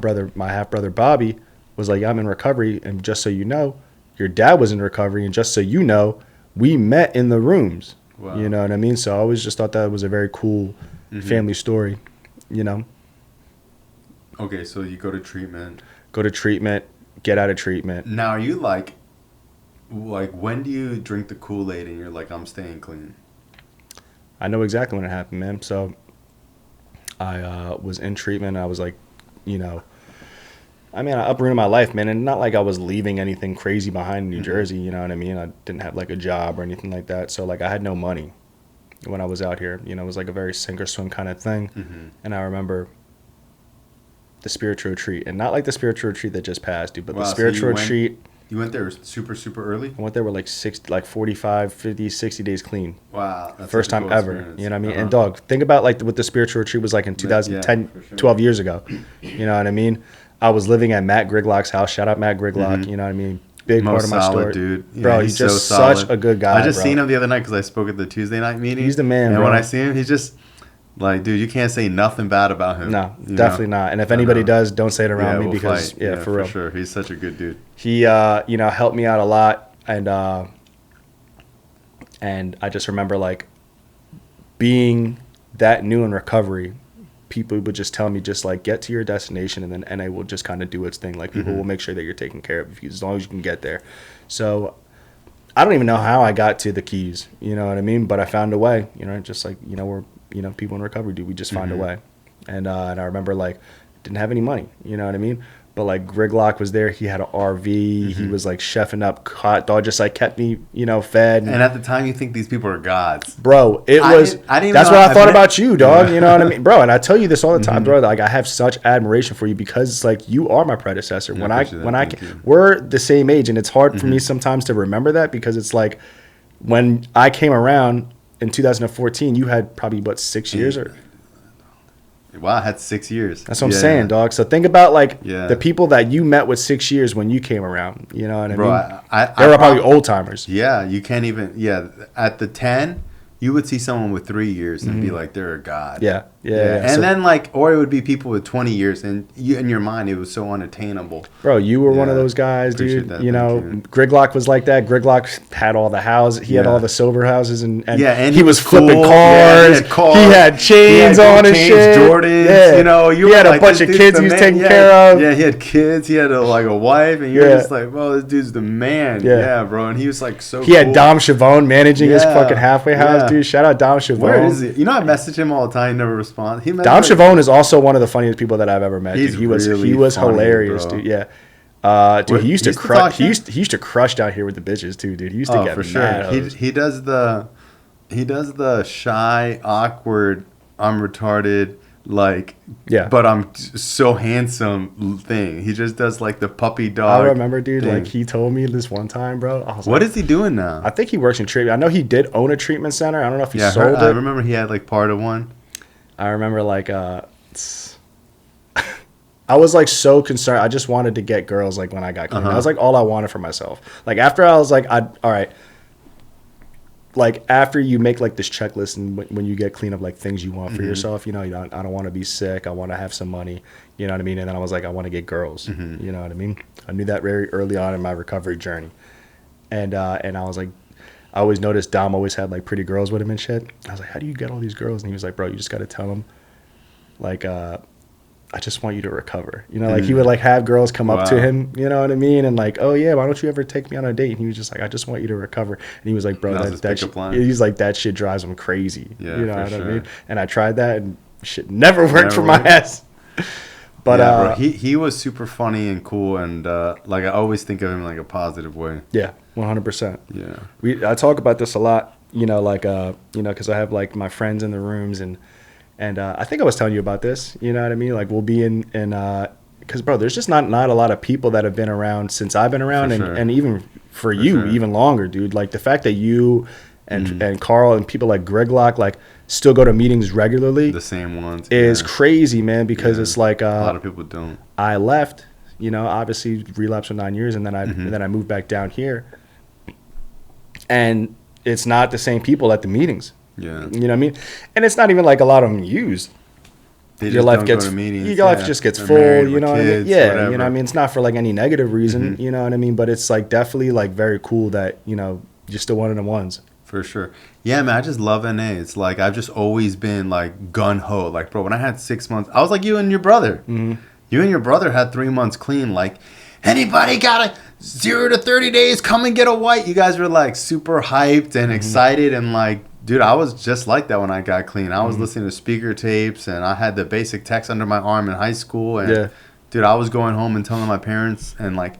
half brother Bobby was like, I'm in recovery, and just so you know, your dad was in recovery, and just so you know, we met in the rooms. Wow. You know what I mean? So I always just thought that was a very cool family story, you know? Okay, so you go to treatment. Get out of treatment. Now, are you like when do you drink the Kool-Aid and you're like, I'm staying clean? I know exactly when it happened, man. So I was in treatment. I was like, you know, I mean, I uprooted my life, man, and not like I was leaving anything crazy behind in New Jersey, you know what I mean? I didn't have like a job or anything like that. So like I had no money when I was out here. You know, it was like a very sink or swim kind of thing. And I remember the spiritual retreat, and not like the spiritual retreat that just passed, dude, but the spiritual retreat. You went there super, super early? I went there with like 45, 50, 60 days clean. Wow. That's first time ever. Experience. You know what I mean? And dog, think about like what the spiritual retreat was like in 2010, sure. 12 years ago. You know what I mean? I was living at Matt Griglock's house. Shout out Matt Griglock. You know what I mean? Big part of my story. Dude. Yeah, bro, he's just so such a good guy. I just seen him the other night because I spoke at the Tuesday night meeting. He's the man, and bro. when I see him, he's just like, dude, you can't say nothing bad about him. No, definitely not. And if anybody does, don't say it around me because, fight. For real. For sure. He's such a good dude. He, you know, helped me out a lot. And I just remember, like, being that new in recovery, people would just tell me, just like, get to your destination, and then NA will just kind of do its thing. Like, people will make sure that you're taken care of as long as you can get there. So I don't even know how I got to the Keys, you know what I mean? But I found a way, you know, just like, you know, we're, you know, people in recovery do. We just find a way. And I remember, like, didn't have any money, you know what I mean? But, like, Griglock was there. He had an RV. He was, like, chefing up hot dog, just, like, kept me, you know, fed. And at the time, you think these people are gods. Bro, it was. That's what I thought about you, dog. You know what I mean? Bro, and I tell you this all the time, bro. Like, I have such admiration for you because, like, you are my predecessor. We're the same age, and it's hard for me sometimes to remember that because it's like when I came around in 2014, you had probably, what, 6 years or... Wow, I had 6 years. That's what I'm saying, dog. So think about, like, the people that you met with 6 years when you came around. You know what I mean? They were probably old timers. Yeah, you can't even. Yeah, at the 10, you would see someone with 3 years and be like, they're a god. Yeah. And so, then, like, or it would be people with 20 years, and you, in your mind, it was so unattainable. Bro, you were one of those guys, dude. You know, Griglock was like that. Griglock had all the houses. He had all the sober houses, and he was flipping cars. He had chains on and shit. Jordans. Yeah. You know, he had a bunch of kids he was taking care of. Yeah, he had kids. He had a wife, and you're just like, well, this dude's the man. Yeah, bro. And he was like so. He had Dom Chavone managing his fucking halfway house, dude. Shout out Dom Chavone. Where is he? You know, I message him all the time. He never responds. Dom Chavone is also one of the funniest people that I've ever met. Dude. He was funny, hilarious, bro. Dude. Yeah, dude. He used to crush. He used to crush down here with the bitches too, dude. He used to get for mad. Sure. He does the shy, awkward, I'm retarded, like, but I'm so handsome thing. He just does like the puppy dog. I remember, dude. thing. Like, he told me this one time, bro. I was what is he doing now? I think he works in treatment. I know he did own a treatment center. I don't know if he sold it. I remember he had like part of one. I remember, like, I was, like, so concerned. I just wanted to get girls, like, when I got clean. That was, like, all I wanted for myself. Like, after I was, like, all right. Like, after you make, like, this checklist and when you get clean of, like, things you want for yourself, you know, I don't want to be sick. I want to have some money. You know what I mean? And then I was like, I want to get girls. You know what I mean? I knew that very early on in my recovery journey. And I was, like, I always noticed Dom always had, like, pretty girls with him and shit. I was like, how do you get all these girls? And he was like, bro, you just got to tell them, like, I just want you to recover. You know, like, he would, like, have girls come up to him, you know what I mean? And, like, oh, yeah, why don't you ever take me on a date? And he was just like, I just want you to recover. And he was like, bro, he's like, that shit drives him crazy. Yeah, you know what I mean? And I tried that, and shit never worked for my ass. But bro, he was super funny and cool, and like, I always think of him in, like, a positive way. Yeah, 100%. Yeah, I talk about this a lot, you know, like, you know, because I have, like, my friends in the rooms, and I think I was telling you about this, you know what I mean? Like, we'll be in because, bro, there's just not a lot of people that have been around since I've been around, and even for you, even longer, dude. Like, the fact that you and Carl and people like Griglock, like, still go to meetings regularly, the same ones, is crazy, man, because it's like a lot of people don't. I left, you know, obviously relapsed for 9 years, and then I moved back down here, and it's not the same people at the meetings. Yeah, you know what I mean? And it's not even like a lot of them used. Your life gets just gets full, you know what I mean? Yeah, whatever. You know what I mean? It's not for, like, any negative reason, you know what I mean? But it's, like, definitely, like, very cool that, you know, you're still one of the ones. For sure. Yeah, man, I just love NA. It's like, I've just always been, like, gun-ho. Like, bro, when I had 6 months, I was like you and your brother. You and your brother had 3 months clean. Like, anybody got a 0 to 30 days, come and get a white. You guys were, like, super hyped and excited, and, like, dude, I was just like that when I got clean. I was listening to speaker tapes, and I had the basic text under my arm in high school. And, dude, I was going home and telling my parents, and, like,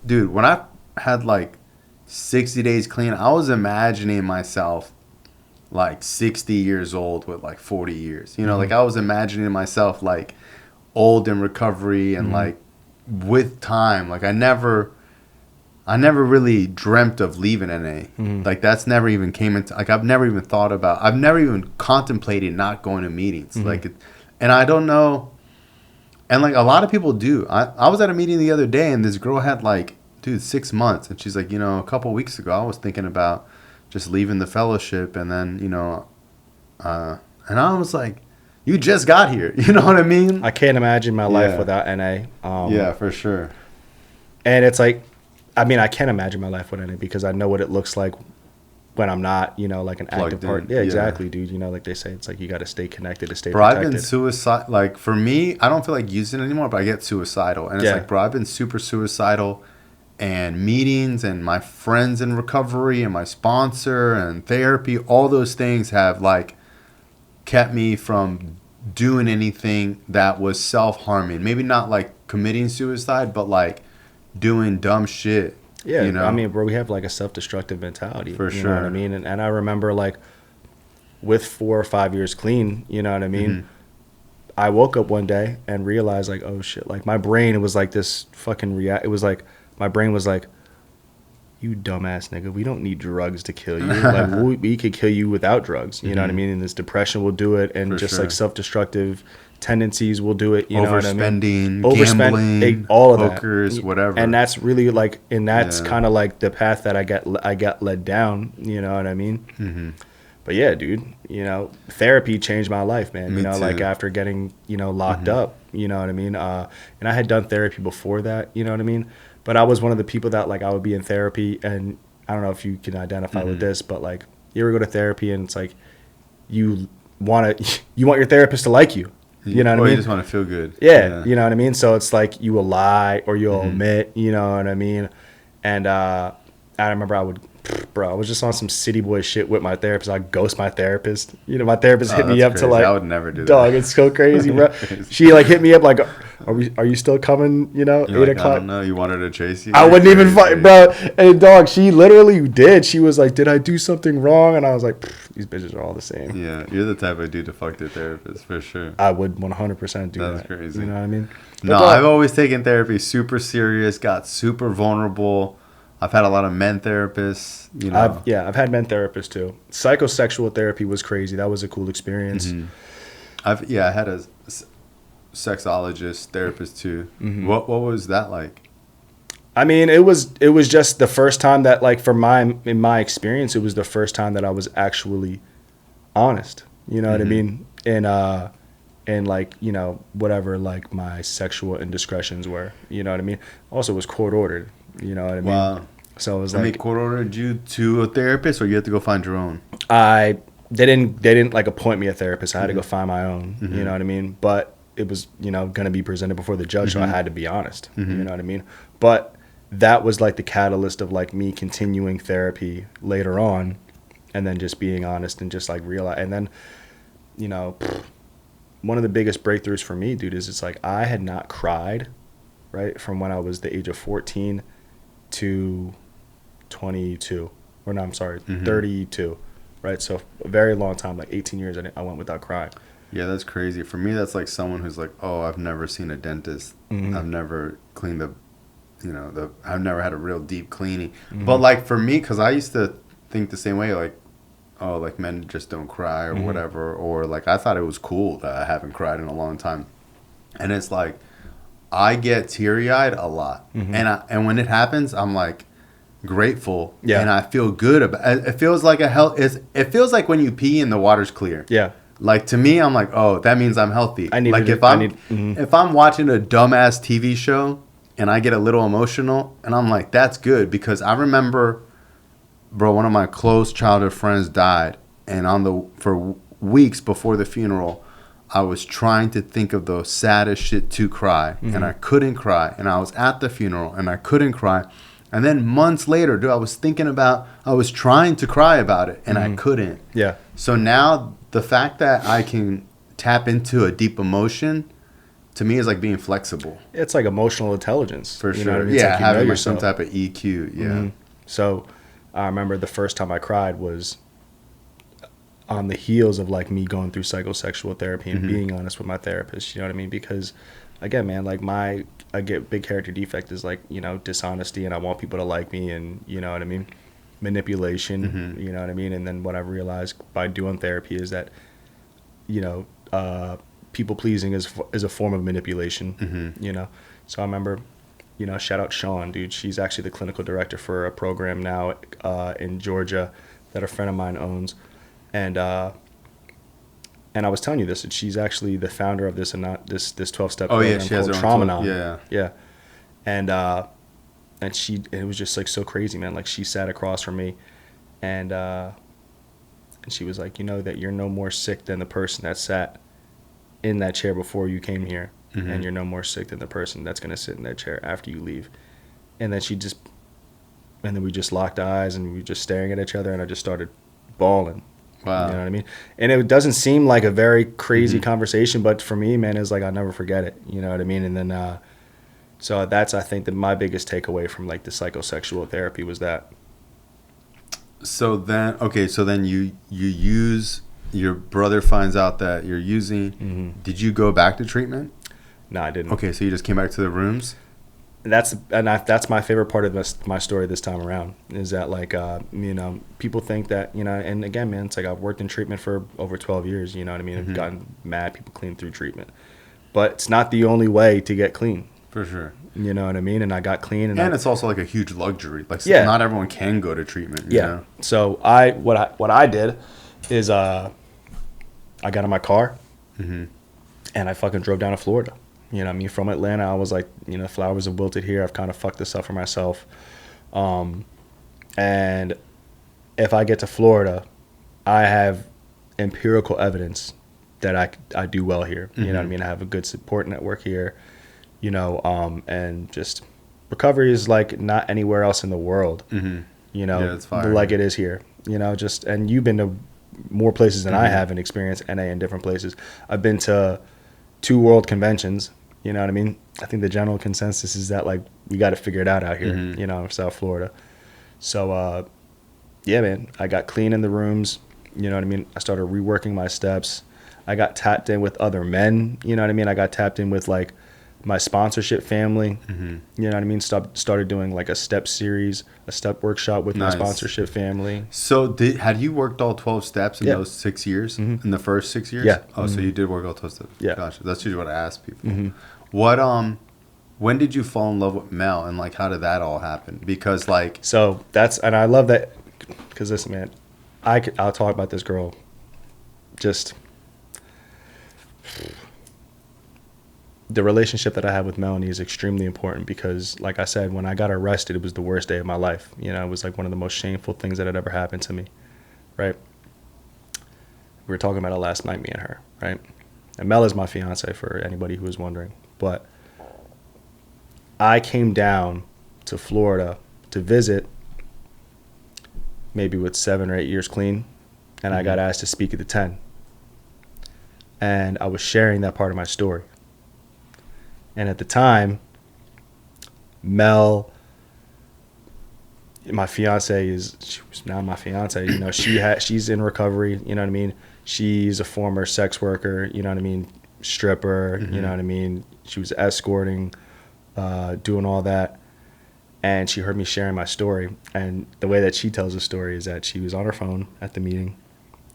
dude, when I had, like, 60 days clean, I was imagining myself, like, 60 years old with, like, 40 years. You know, like, I was imagining myself, like, old in recovery and, like, with time. Like, I never really dreamt of leaving NA. Like, that's never even came into, like, I've never even thought about, I've never even contemplated not going to meetings. Like, and I don't know, and, like, a lot of people do. I was at a meeting the other day, and this girl had, like, dude, 6 months, and she's like, you know, a couple weeks ago, I was thinking about just leaving the fellowship, and then, you know, and I was like, you just got here, you know what I mean? I can't imagine my life without NA. Yeah, for sure. And it's like, I mean, I can't imagine my life without NA because I know what it looks like when I'm not, you know, like an Plugged active part. in. Yeah, Yeah. exactly, dude. You know, like they say, it's like you got to stay connected to stay Bro, I've protected. been suicide. Like for me, I don't feel like using it anymore, but I get suicidal, and it's Yeah. like, bro, I've been super suicidal, and meetings and my friends in recovery and my sponsor and therapy, all those things have like kept me from doing anything that was self-harming. Maybe not like committing suicide, but like doing dumb shit. Yeah, you know? I mean, bro, we have like a self-destructive mentality. For you know what I sure. mean? And I remember like with 4 or 5 years clean, you know what I mean? Mm-hmm. I woke up one day and realized like, oh shit, like my brain, it was like this fucking it was like, my brain was like, you dumbass nigga, we don't need drugs to kill you. Like we could kill you without drugs. You know what I mean? And this depression will do it, and For just sure. like self-destructive tendencies will do it. You know what I mean? Overspending, gambling, all of hookers, that, whatever. And that's really like, and that's Yeah. kind of like the path that I got led down. You know what I mean? Mm-hmm. But yeah, dude, you know, therapy changed my life, man. Me you know, like too. after getting, you know, locked up, you know what I mean? And I had done therapy before that, you know what I mean? But I was one of the people that like I would be in therapy, and I don't know if you can identify with this, but like you ever go to therapy and it's like you want your therapist to like you. You know what I mean? You just want to feel good. Yeah, you know what I mean? So it's like you will lie or you'll omit, you know what I mean? And I remember I was just on some city boy shit with my therapist. I ghost my therapist. You know, my therapist hit me that's up to crazy. like, I would never do that. Dog, it's so crazy, bro. She like hit me up like, are you still coming, you know, You're 8 like, o'clock? I don't know. You wanted to chase you? I wouldn't even Crazy. fight, bro. And dog, she literally did. She was like, did I do something wrong? And I was like, these bitches are all the same. Yeah, you're the type of dude to fuck their therapist for sure. I would 100% do that. That's crazy. You know what I mean? No, But dog, I've always taken therapy super serious, got super vulnerable. I've had a lot of men therapists, you know. I've had men therapists too. Psychosexual therapy was crazy. That was a cool experience. I had a sexologist therapist too. What was that like? I mean, it was just the first time that like in my experience, it was the first time that I was actually honest. You know what I mean? And like, you know, whatever like my sexual indiscretions were. You know what I mean? Also, it was court ordered. You know what I mean? Wow. So it was They like court ordered you to a therapist, or you had to go find your own? they didn't like appoint me a therapist. I had to go find my own. You know what I mean? But it was, you know, going to be presented before the judge, so I had to be honest. You know what I mean? But that was like the catalyst of like me continuing therapy later on, and then just being honest and just like realize. And then, you know, one of the biggest breakthroughs for me, dude, is it's like I had not cried, right, from when I was the age of 14 to 22, or no, I'm sorry, 32, right? So a very long time, like 18 years, I went without crying. Yeah, that's crazy. For me, that's like someone who's like, oh, I've never seen a dentist. I've never cleaned I've never had a real deep cleaning. But like for me, because I used to think the same way, like, oh, like men just don't cry or whatever. Or like I thought it was cool that I haven't cried in a long time. And it's like, I get teary-eyed a lot. And when it happens, I'm like grateful. Yeah. And I feel good about it. It feels like it feels like when you pee and the water's clear. Yeah. Like to me, I'm like, oh, that means I'm healthy. If I'm watching a dumbass TV show and I get a little emotional, and I'm like, that's good, because I remember, bro, one of my close childhood friends died, and for weeks before the funeral, I was trying to think of the saddest shit to cry, and I couldn't cry, and I was at the funeral and I couldn't cry, and then months later, dude, I was trying to cry about it, and I couldn't. Yeah. So now the fact that I can tap into a deep emotion, to me, is like being flexible. It's like emotional intelligence. For you sure. know what I mean? It's Yeah, like you know having like yourself. some type of EQ. Yeah. So I remember the first time I cried was on the heels of like me going through psychosexual therapy and being honest with my therapist. You know what I mean? Because again, man, like I get big character defect is like, you know, dishonesty, and I want people to like me, and you know what I mean? Manipulation, you know what I mean? And then what I've realized by doing therapy is that, you know, people pleasing is a form of manipulation, you know? So I remember, you know, shout out Sean, dude. She's actually the clinical director for a program now in Georgia that a friend of mine owns. And I was telling you this, and she's actually the founder of this and not this 12-step program she has called her own Traumanon. Yeah. And it was just like so crazy, man. Like she sat across from me, And she was like, you know that you're no more sick than the person that sat in that chair before you came here. Mm-hmm. And you're no more sick than the person that's going to sit in that chair after you leave. And then and then we just locked eyes and we were just staring at each other, and I just started bawling. Wow. You know what I mean? And it doesn't seem like a very crazy conversation, but for me, man, it's like I'll never forget it. You know what I mean? And then, so that's, I think, that my biggest takeaway from like the psychosexual therapy was that. So then you use, your brother finds out that you're using. Mm-hmm. Did you go back to treatment? No, I didn't. Okay, so you just came back to the rooms? That's my favorite part of my story this time around, is that like, you know, people think that, you know, and again, man, it's like I've worked in treatment for over 12 years, you know what I mean? I've gotten mad people clean through treatment. But it's not the only way to get clean. For sure. You know what I mean? And I got clean. And it's also like a huge luxury. Like, yeah. Not everyone can go to treatment. You know? So what I did is I got in my car and I fucking drove down to Florida. You know what I mean? From Atlanta, I was like, you know, flowers have wilted here. I've kind of fucked this up for myself. And if I get to Florida, I have empirical evidence that I do well here. You know what I mean? I have a good support network here, you know, and just recovery is like not anywhere else in the world, you know, it's fire, like it is here, you know, just, and you've been to more places than I have and experienced NA in different places. I've been to 2 world conventions. You know what I mean? I think the general consensus is that, like, we got to figure it out here, you know, in South Florida. So, yeah, man, I got clean in the rooms. You know what I mean? I started reworking my steps. I got tapped in with other men. You know what I mean? I got tapped in with, like, my sponsorship family. You know what I mean? Started doing, like, a step series, a step workshop with my sponsorship family. So had you worked all 12 steps in those 6 years? In the first 6 years? Yeah. Oh, so you did work all 12 steps. Yeah. Gotcha. That's usually what I ask people. What when did you fall in love with Mel, and like how did that all happen? Because like, so that's, and I love that, because listen, man, I'll talk about this girl just the relationship that I have with Melanie is extremely important, because like I said, when I got arrested, it was the worst day of my life. You know, it was like one of the most shameful things that had ever happened to me. Right. We were talking about it last night, me and her, right? And Mel is my fiance, for anybody who is wondering. But I came down to Florida to visit, maybe with 7 or 8 years clean, and I got asked to speak at the 10. And I was sharing that part of my story. And at the time, Mel, my fiance, she was now my fiance, you know, she's in recovery, you know what I mean? She's a former sex worker, you know what I mean? Stripper, you know what I mean? She was escorting, doing all that. And she heard me sharing my story. And the way that she tells the story is that she was on her phone at the meeting.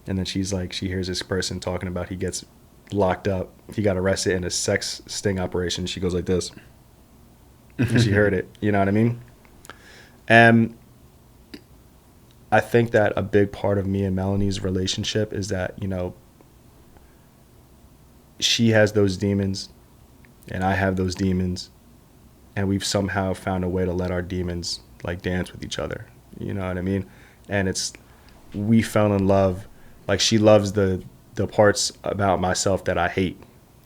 And then she's like, she hears this person talking about he gets locked up. He got arrested in a sex sting operation. She goes like this. And she heard it. You know what I mean? And I think that a big part of me and Melanie's relationship is that, you know, she has those demons and I have those demons, and we've somehow found a way to let our demons like dance with each other. You know what I mean? And we fell in love. Like, she loves the parts about myself that I hate.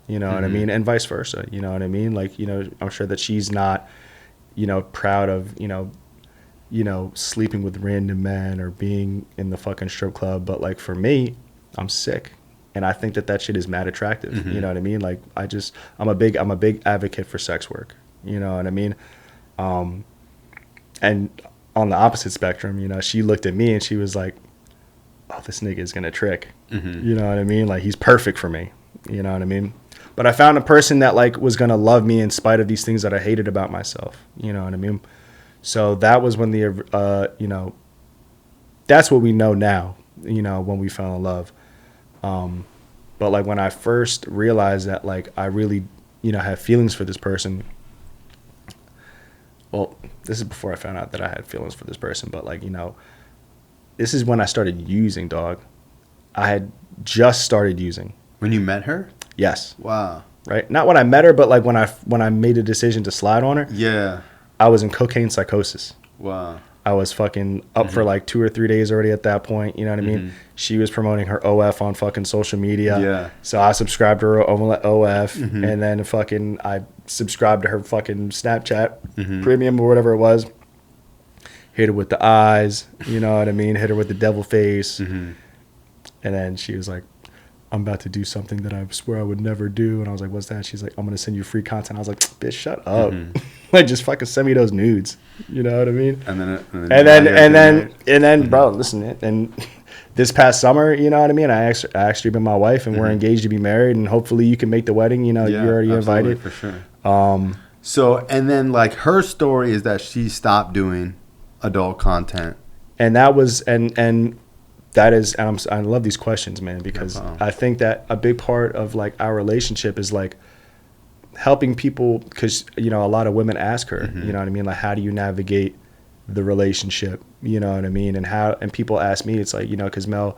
You know what I mean? And vice versa. You know what I mean? Like, you know, I'm sure that she's not, you know, proud of, you know, sleeping with random men or being in the fucking strip club. But like, for me, I'm sick. And I think that shit is mad attractive. You know what I mean? Like, I'm a big advocate for sex work. You know what I mean? And on the opposite spectrum, you know, she looked at me and she was like, oh, this nigga is going to trick. You know what I mean? Like, he's perfect for me. You know what I mean? But I found a person that like was going to love me in spite of these things that I hated about myself. You know what I mean? So that was when you know, that's what we know now, you know, when we fell in love. But like, when I first realized that like I really, you know, have feelings for this person. Well, this is before I found out that I had feelings for this person, but like, you know, this is when I started using, dog. I had just started using. When you met her? Yes. Wow. Right? Not when I met her, but like when I made a decision to slide on her. Yeah. I was in cocaine psychosis. Wow. I was fucking up for like 2 or 3 days already at that point. You know what I mean? She was promoting her OF on fucking social media. Yeah. So I subscribed to her OF, and then fucking I subscribed to her fucking Snapchat premium or whatever it was. Hit her with the eyes, you know what I mean? Hit her with the devil face. And then she was like, I'm about to do something that I swear I would never do. And I was like, what's that? She's like, I'm going to send you free content. I was like, bitch, shut up. Like, just fucking send me those nudes. You know what I mean? And then, bro, listen, and this past summer, you know what I mean? I asked you to be my wife, and we're engaged to be married, and hopefully you can make the wedding. You know, you're already invited. For sure. So, and then like her story is that she stopped doing adult content. And that was, and that is, and I love these questions, man, because I think that a big part of like our relationship is like helping people, because, you know, a lot of women ask her, you know what I mean? Like, how do you navigate the relationship? You know what I mean? And people ask me, it's like, you know, because Mel,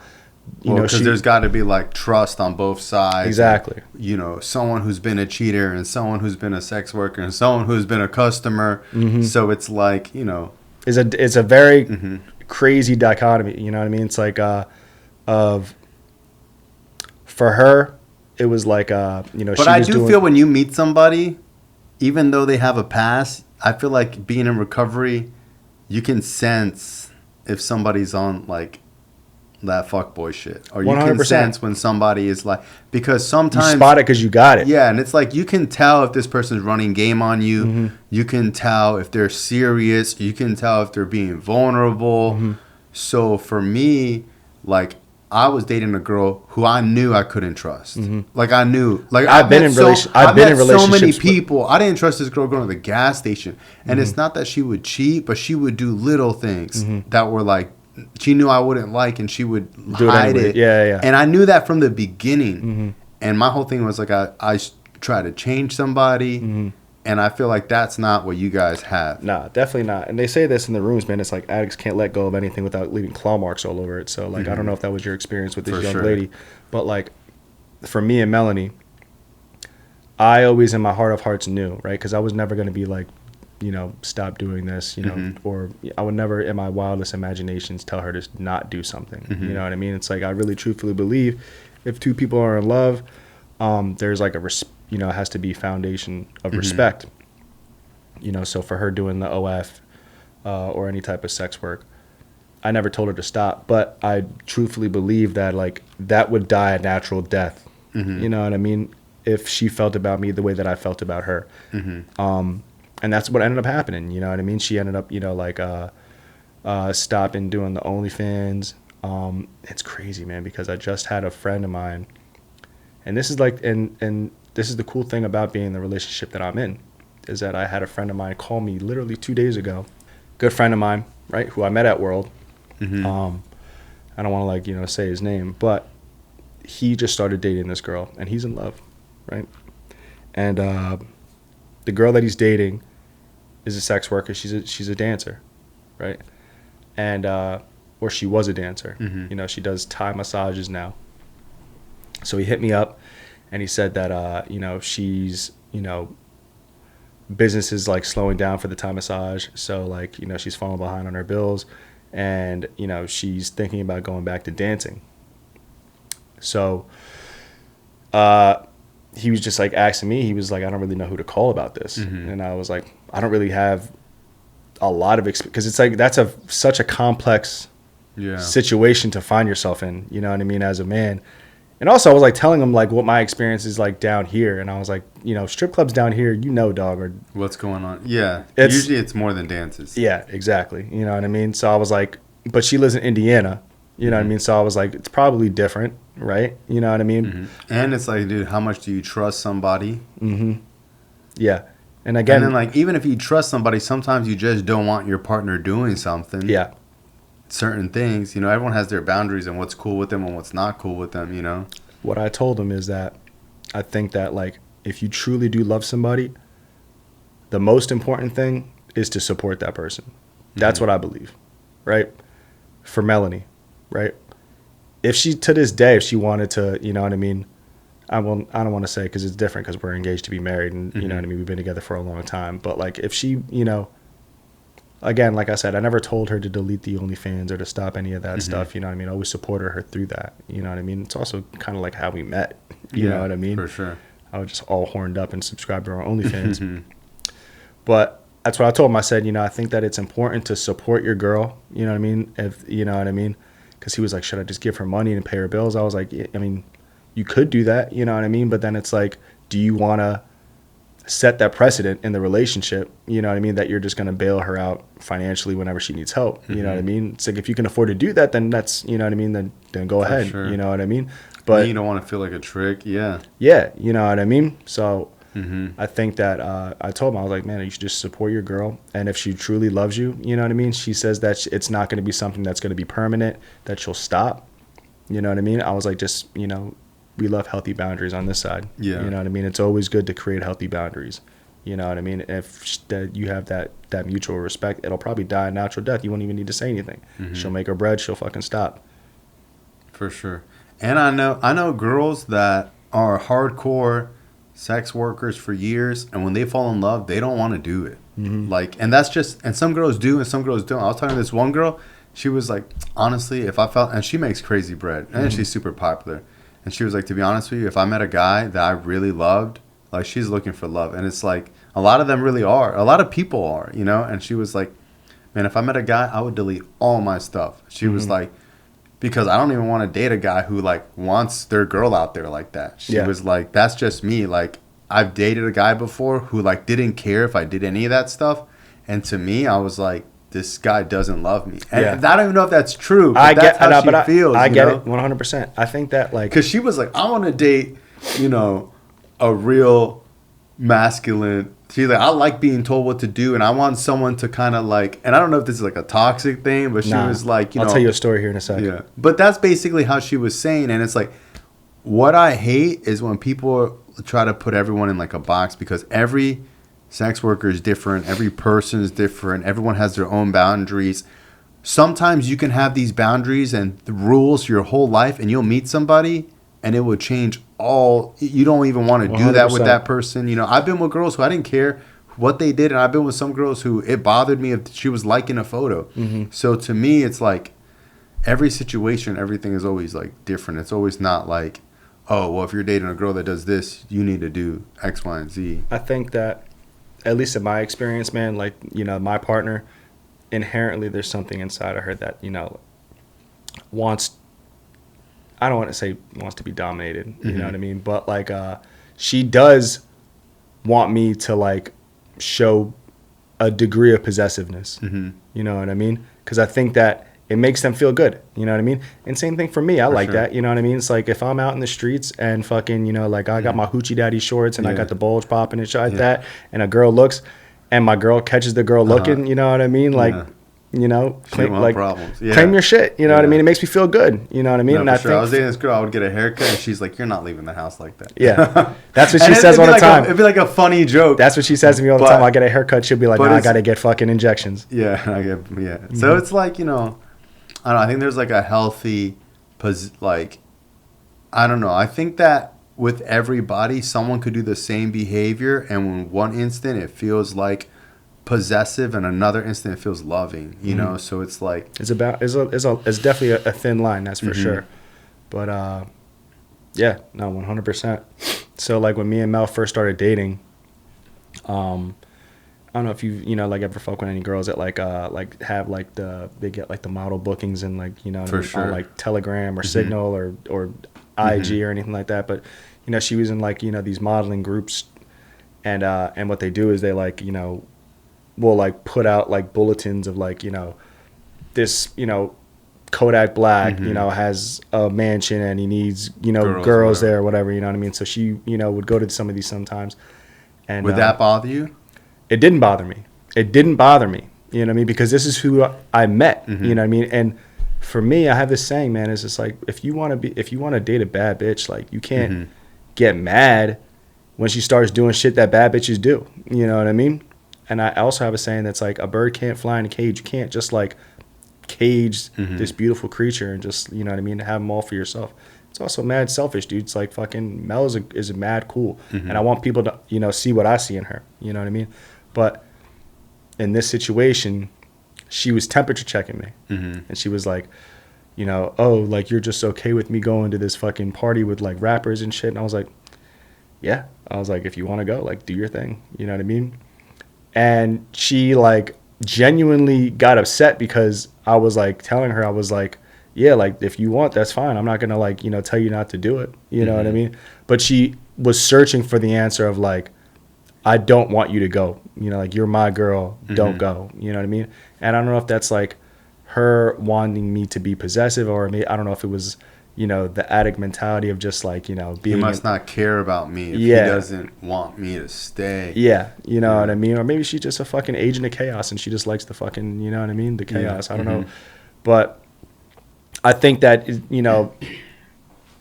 you know, because there's got to be like trust on both sides. Exactly. And, you know, someone who's been a cheater and someone who's been a sex worker and someone who's been a customer. So it's like, you know, it's a very crazy dichotomy. You know what I mean? It's like for her, it was like you know. But I do feel when you meet somebody, even though they have a past, I feel like being in recovery, you can sense if somebody's on like that fuckboy shit, or you 100%. Can sense when somebody is like, because sometimes you spot it because you got it. Yeah, and it's like you can tell if this person's running game on you. You can tell if they're serious. You can tell if they're being vulnerable. So for me, like, I was dating a girl who I knew I couldn't trust. Like, I knew, like, I've been in relationships. So many people. I didn't trust this girl going to the gas station, and it's not that she would cheat, but she would do little things that were like, she knew I wouldn't like, and she would hide it. Yeah. And I knew that from the beginning. And my whole thing was like, I try to change somebody. And I feel like that's not what you guys have. Nah, definitely not. And they say this in the rooms, man. It's like addicts can't let go of anything without leaving claw marks all over it. So, like, I don't know if that was your experience with this young lady. But, like, for me and Melanie, I always in my heart of hearts knew, right? Because I was never going to be like, you know, stop doing this, you know, or I would never in my wildest imaginations tell her to not do something. You know what I mean? It's like I really truthfully believe if two people are in love, there's like you know, it has to be foundation of respect. You know, so for her doing the OF or any type of sex work, I never told her to stop, but I truthfully believe that like that would die a natural death. You know what I mean? If she felt about me the way that I felt about her. And that's what ended up happening. You know what I mean? She ended up, you know, like stopping doing the OnlyFans. It's crazy, man, because I just had a friend of mine, and this is like, and this is the cool thing about being in the relationship that I'm in, is that I had a friend of mine call me literally 2 days ago, good friend of mine, right, who I met at World. I don't want to like, you know, say his name, but he just started dating this girl, and he's in love, right? And the girl that he's dating is a sex worker. She's a dancer, right? And or she was a dancer. You know, she does Thai massages now. So he hit me up, and he said that you know, she's, you know, business is like slowing down for the Thai massage. So like, you know, she's falling behind on her bills, and you know, she's thinking about going back to dancing. So he was just like asking me, he was like, I don't really know who to call about this. And I was like, I don't really have a lot of experience, because it's like, that's such a complex situation to find yourself in, you know what I mean, as a man. And also I was like telling him like what my experience is like down here. And I was like, you know, strip clubs down here, you know, dog, or what's going on. Yeah. Usually it's more than dances. Yeah, exactly. You know what I mean? So I was like, but she lives in Indiana, you know what I mean? So I was like, it's probably different, right? You know what I mean? And it's like, dude, how much do you trust somebody? Yeah. And again, and then like, even if you trust somebody, sometimes you just don't want your partner doing something. Yeah. Certain things, you know, everyone has their boundaries and what's cool with them and what's not cool with them, you know? What I told him is that I think that like, if you truly do love somebody, the most important thing is to support that person. That's what I believe, right? For Melanie, right? If she, to this day, if she wanted to, you know what I mean? I don't want to say, because it's different, because we're engaged to be married, and you know what I mean, we've been together for a long time. But like, if she, you know, again, like I said, I never told her to delete the OnlyFans or to stop any of that stuff. You know what I mean? I always supported her through that. You know what I mean? It's also kind of like how we met. You know what I mean? For sure. I was just all horned up and subscribed to her OnlyFans. But that's what I told him. I said, you know, I think that it's important to support your girl. You know what I mean? If you know what I mean? Because he was like, should I just give her money and pay her bills? I was like, I mean, you could do that. You know what I mean? But then it's like, do you want to set that precedent in the relationship, you know what I mean, that you're just going to bail her out financially whenever she needs help, you know what I mean? It's like, if you can afford to do that, then that's, you know what I mean, then go ahead, sure. You know what I mean? But you don't want to feel like a trick, yeah, you know what I mean? So I think that I told him, I was like, man, you should just support your girl, and if she truly loves you, you know what I mean, she says that it's not going to be something that's going to be permanent, that she'll stop, you know what I mean? I was like, just, you know, we love healthy boundaries on this side. Yeah. You know what I mean? It's always good to create healthy boundaries. You know what I mean? If you have that mutual respect, it'll probably die a natural death. You won't even need to say anything. She'll make her bread. She'll fucking stop. For sure. And I know girls that are hardcore sex workers for years, and when they fall in love, they don't want to do it. Like, and that's just, and some girls do and some girls don't. I was talking to this one girl. She was like, honestly, if I felt, and she makes crazy bread, and she's super popular. And she was like, to be honest with you, if I met a guy that I really loved, like, she's looking for love. And it's like, a lot of them really are. A lot of people are, you know? And she was like, man, if I met a guy, I would delete all my stuff. She was like, because I don't even want to date a guy who, like, wants their girl out there like that. She was like, that's just me. Like, I've dated a guy before who, like, didn't care if I did any of that stuff. And to me, I was like, this guy doesn't love me. And I don't even know if that's true. But that's how she feels. I get it 100%. I think that, like, because she was like, I want to date, you know, a real masculine. She's like, I like being told what to do, and I want someone to kind of like, and I don't know if this is like a toxic thing, but she was like, I'll tell you a story here in a second. Yeah. But that's basically how she was saying. And it's like, what I hate is when people try to put everyone in like a box, because every sex worker is different. Every person is different. Everyone has their own boundaries. Sometimes you can have these boundaries and the rules your whole life, and you'll meet somebody and it will change all. You don't even want to 100%. do that with that person. You know, I've been with girls who I didn't care what they did, and I've been with some girls who it bothered me if she was liking a photo. So to me, it's like every situation, everything is always like different. It's always not like, oh, well, if you're dating a girl that does this, you need to do X, Y, and Z. I think that, at least in my experience, man, like, you know, my partner, inherently there's something inside of her that, you know, wants, I don't want to say wants to be dominated, you know what I mean? But, like, she does want me to, like, show a degree of possessiveness, you know what I mean? Because I think that it makes them feel good, you know what I mean? And same thing for me. I like that, you know what I mean? It's like, if I'm out in the streets and fucking, you know, like, I got my hoochie daddy shorts and I got the bulge popping and shit like that, and a girl looks, and my girl catches the girl looking, you know what I mean? Like, you know, claim your shit, you know what I mean? It makes me feel good, you know what I mean? No, and I think I was dating this girl, I would get a haircut, and she's like, you're not leaving the house like that. Yeah. That's what she says all the time. It'd be like a funny joke. That's what she says to me all the time. I get a haircut, she'll be like, nah, I got to get fucking injections. Yeah, So it's like, you know, I don't know. I think there's like a healthy, like, I don't know. I think that with everybody, someone could do the same behavior, and in one instant it feels like possessive, and another instant it feels loving. You know, so it's like it's definitely a thin line, that's for sure. But yeah, no, 100%. So like when me and Mel first started dating, I don't know if you know, like, ever fuck with any girls that like have like they get like the model bookings and, like, you know, on like Telegram or Signal or IG or anything like that. But, you know, she was in, like, you know, these modeling groups, and what they do is they, like, you know, will like put out like bulletins of, like, you know, this, you know, Kodak Black, you know, has a mansion and he needs, you know, girls there or whatever, you know what I mean? So she, you know, would go to some of these sometimes. And would that bother you? It didn't bother me. You know what I mean? Because this is who I met, you know what I mean? And for me, I have this saying, man, it's just like, if you want to date a bad bitch, like, you can't get mad when she starts doing shit that bad bitches do. You know what I mean? And I also have a saying that's like, a bird can't fly in a cage. You can't just, like, cage this beautiful creature and just, you know what I mean, have them all for yourself. It's also mad selfish, dude. It's like, fucking Mel is mad cool. And I want people to, you know, see what I see in her. You know what I mean? But in this situation, she was temperature checking me. And she was like, you know, oh, like, you're just okay with me going to this fucking party with like rappers and shit. And I was like, yeah. I was like, if you want to go, like, do your thing. You know what I mean? And she like genuinely got upset because I was like telling her, I was like, yeah, like, if you want, that's fine. I'm not going to like, you know, tell you not to do it. You know what I mean? But she was searching for the answer of like, I don't want you to go. You know, like, you're my girl. Don't go. You know what I mean? And I don't know if that's like her wanting me to be possessive, or maybe, I don't know if it was, you know, the addict mentality of just like, you know, being. He must not care about me if he doesn't want me to stay. Yeah, you know what I mean? Or maybe she's just a fucking agent of chaos and she just likes the fucking, you know what I mean? The chaos. I don't know. But I think that, you know,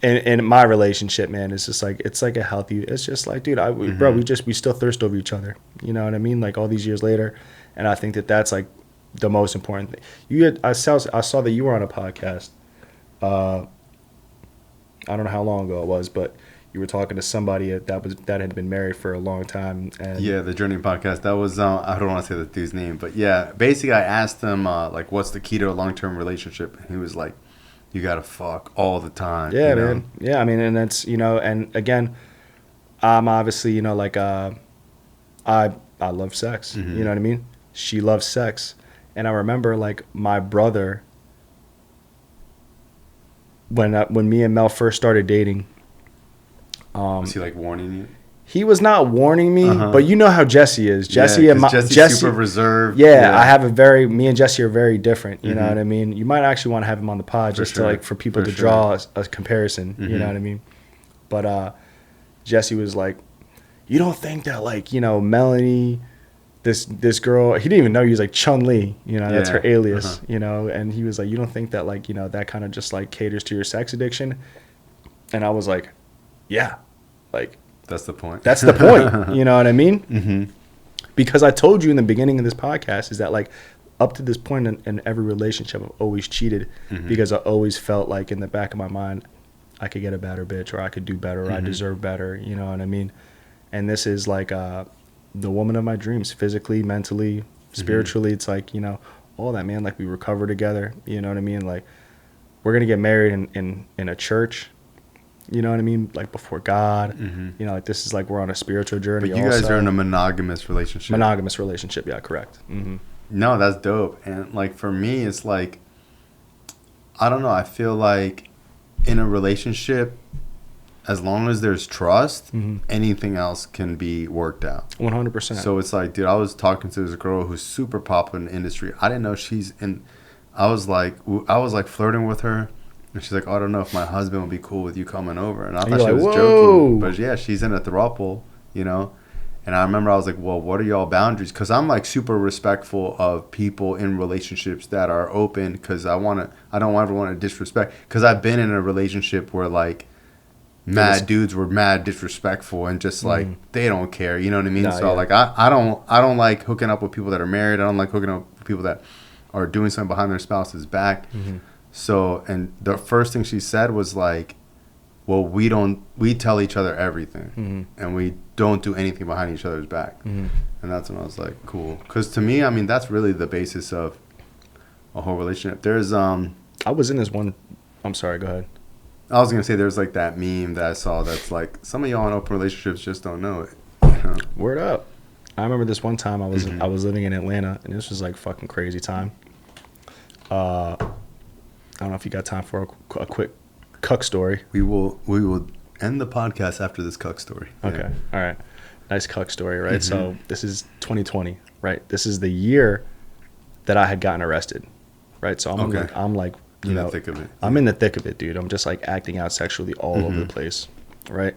in my relationship, man, it's just like, it's like a healthy, it's just like, dude, bro, we still thirst over each other. You know what I mean? Like, all these years later. And I think that that's like the most important thing. I saw that you were on a podcast. I don't know how long ago it was, but you were talking to somebody that had been married for a long time. And yeah, the Journey podcast. That was I don't want to say the dude's name, but yeah, basically I asked him like, what's the key to a long-term relationship? And he was like, you gotta fuck all the time. Yeah, you know? man. Yeah, I mean, and that's, you know, and again, I'm obviously, you know, like I love sex. You know what I mean? She loves sex, and I remember like my brother. When me and Mel first started dating, was he like warning you? He was not warning me, but you know how Jesse is. Jesse's super reserved. Yeah, me and Jesse are very different. You know what I mean? You might actually want to have him on the pod just to like for people to draw a comparison. You know what I mean? But Jesse was like, you don't think that like, you know, Melanie, this girl, he didn't even know, he was like Chun-Li, you know, that's her alias, you know, and he was like, you don't think that like, you know, that kind of just like caters to your sex addiction? And I was like, yeah, like, that's the point. That's the point. You know what I mean? Because I told you in the beginning of this podcast is that like up to this point in every relationship, I've always cheated because I always felt like in the back of my mind, I could get a better bitch, or I could do better, or I deserve better. You know what I mean? And this is like the woman of my dreams, physically, mentally, spiritually. It's like, you know, all that, man. Like, we recover together. You know what I mean? Like, we're going to get married in a church. You know what I mean? Like, before God. You know, like, this is like we're on a spiritual journey. But you guys are in a monogamous relationship. Monogamous relationship, yeah, correct. No, that's dope. And like, for me, it's like, I don't know. I feel like in a relationship, as long as there's trust, anything else can be worked out. 100%. So it's like, dude, I was talking to this girl who's super popular in the industry. I didn't know she's in. I was like flirting with her, and she's like, oh, I don't know if my husband would be cool with you coming over. And I thought she was joking, but yeah, she's in a throuple, you know. And I remember I was like, well, what are y'all boundaries? Because I'm like super respectful of people in relationships that are open, because I don't ever want to disrespect. Because I've been in a relationship where like dudes were mad disrespectful and just like they don't care, you know what I mean? Like I don't like hooking up with people that are married. I don't like hooking up with people that are doing something behind their spouse's back. So, and the first thing she said was like, well, we tell each other everything and we don't do anything behind each other's back. And that's when I was like, cool. Because to me, I mean, that's really the basis of a whole relationship. There's I was in this one. I'm sorry, go ahead. I was gonna say there's like that meme that I saw that's like, some of y'all in open relationships just don't know it. You know? Word up. I remember this one time I was living in Atlanta, and this was like fucking crazy time. I don't know if you got time for a quick cuck story. We will end the podcast after this cuck story. Okay. All right. Nice cuck story, right? So this is 2020, right? This is the year that I had gotten arrested, right? So I'm like you know, thick of it. I'm in the thick of it, dude. I'm just like acting out sexually all over the place, right?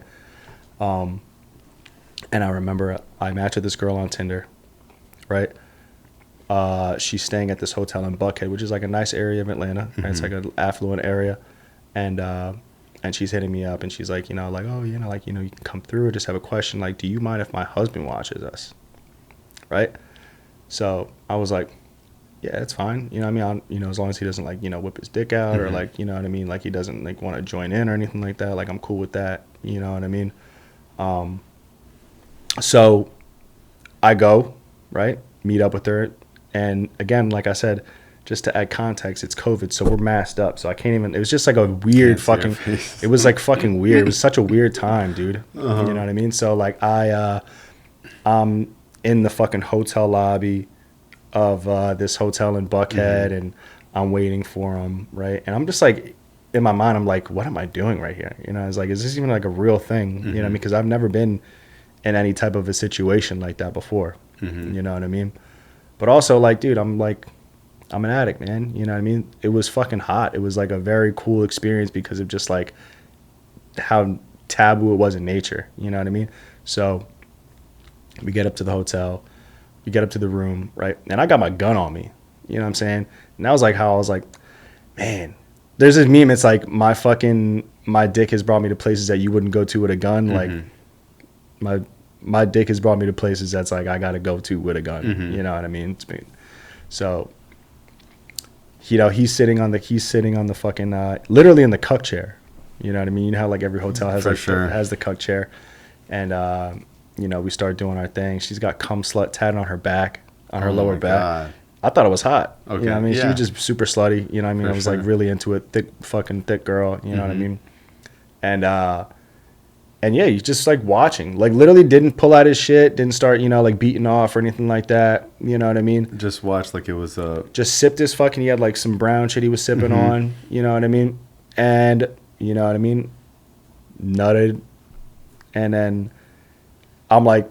And I remember I matched with this girl on Tinder, right? She's staying at this hotel in Buckhead, which is like a nice area of Atlanta. Right? It's like an affluent area, and she's hitting me up, and she's like, you know, like, oh, you know, like, you know, you can come through. I just have a question, like, do you mind if my husband watches us, right? So I was like, yeah, it's fine. You know what I mean? You know, as long as he doesn't like, you know, whip his dick out or like, you know what I mean? Like, he doesn't like want to join in or anything like that. Like, I'm cool with that. You know what I mean? So I go, right? Meet up with her. And again, like I said, just to add context, it's COVID, so we're masked up. So I can't even. It was just like a weird fucking. It was like fucking weird. It was such a weird time, dude. You know what I mean? So like I'm in the fucking hotel lobby of this hotel in Buckhead, and I'm waiting for him, right? And I'm just like, in my mind, I'm like, what am I doing right here? You know, I was like, is this even like a real thing? You know what I mean? Because I've never been in any type of a situation like that before. You know what I mean? But also, like, dude, I'm an addict, man. You know what I mean? It was fucking hot. It was like a very cool experience because of just like how taboo it was in nature. You know what I mean? So we get up to the hotel, we get up to the room, right? And I got my gun on me. You know what I'm saying? And that was like how I was like, man, there's this meme. It's like my dick has brought me to places that you wouldn't go to with a gun. Like my dick has brought me to places that's like I gotta go to with a gun. You know what I mean? So, you know, he's sitting on the fucking literally in the cuck chair. You know what I mean? You know how like every hotel has has the cuck chair, and you know, we start doing our thing. She's got cum slut tatted on her back, on her lower back. God. I thought it was hot. Okay. You know what I mean? She was just super slutty. You know what I mean? I was like really into it. Thick girl. You know what I mean? And yeah, he's just like watching. Like literally didn't pull out his shit. Didn't start, you know, like beating off or anything like that. You know what I mean? Just watched like it was just sipped his fucking. He had like some brown shit he was sipping on. You know what I mean? And you know what I mean? Nutted. And then I'm like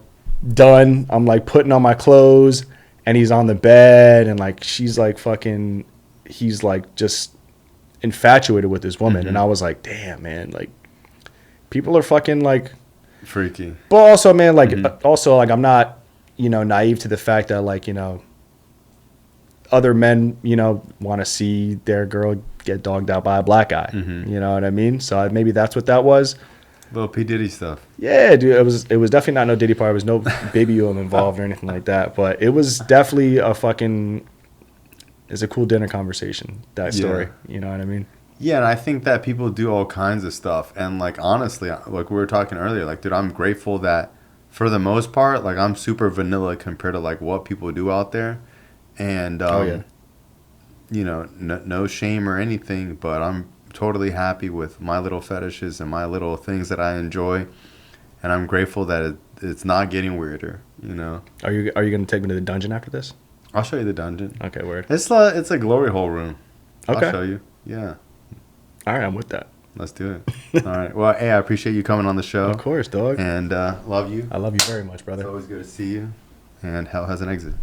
done. I'm like putting on my clothes. And he's on the bed, and like she's like fucking, he's like just infatuated with this woman, and I was like, damn, man, like people are fucking like freaky. But also, man, like also like I'm not, you know, naive to the fact that like, you know, other men, you know, want to see their girl get dogged out by a black guy. You know what I mean? So maybe that's what that was. Little P Diddy stuff. Yeah, dude, it was definitely not no Diddy part. There was no baby oil involved or anything like that. But it was definitely it's a cool dinner conversation, that story. You know what I mean? Yeah, and I think that people do all kinds of stuff. And like honestly, like we were talking earlier, like dude, I'm grateful that for the most part, like I'm super vanilla compared to like what people do out there. And you know, no shame or anything, but I'm totally happy with my little fetishes and my little things that I enjoy, and I'm grateful that it's not getting weirder. You know. Are you gonna take me to the dungeon after this? I'll show you the dungeon. Okay, word. It's a glory hole room. Okay. I'll show you. Yeah. All right, I'm with that. Let's do it. All right. Well, hey, I appreciate you coming on the show. Of course, dog. And love you. I love you very much, brother. It's always good to see you. And hell has an exit.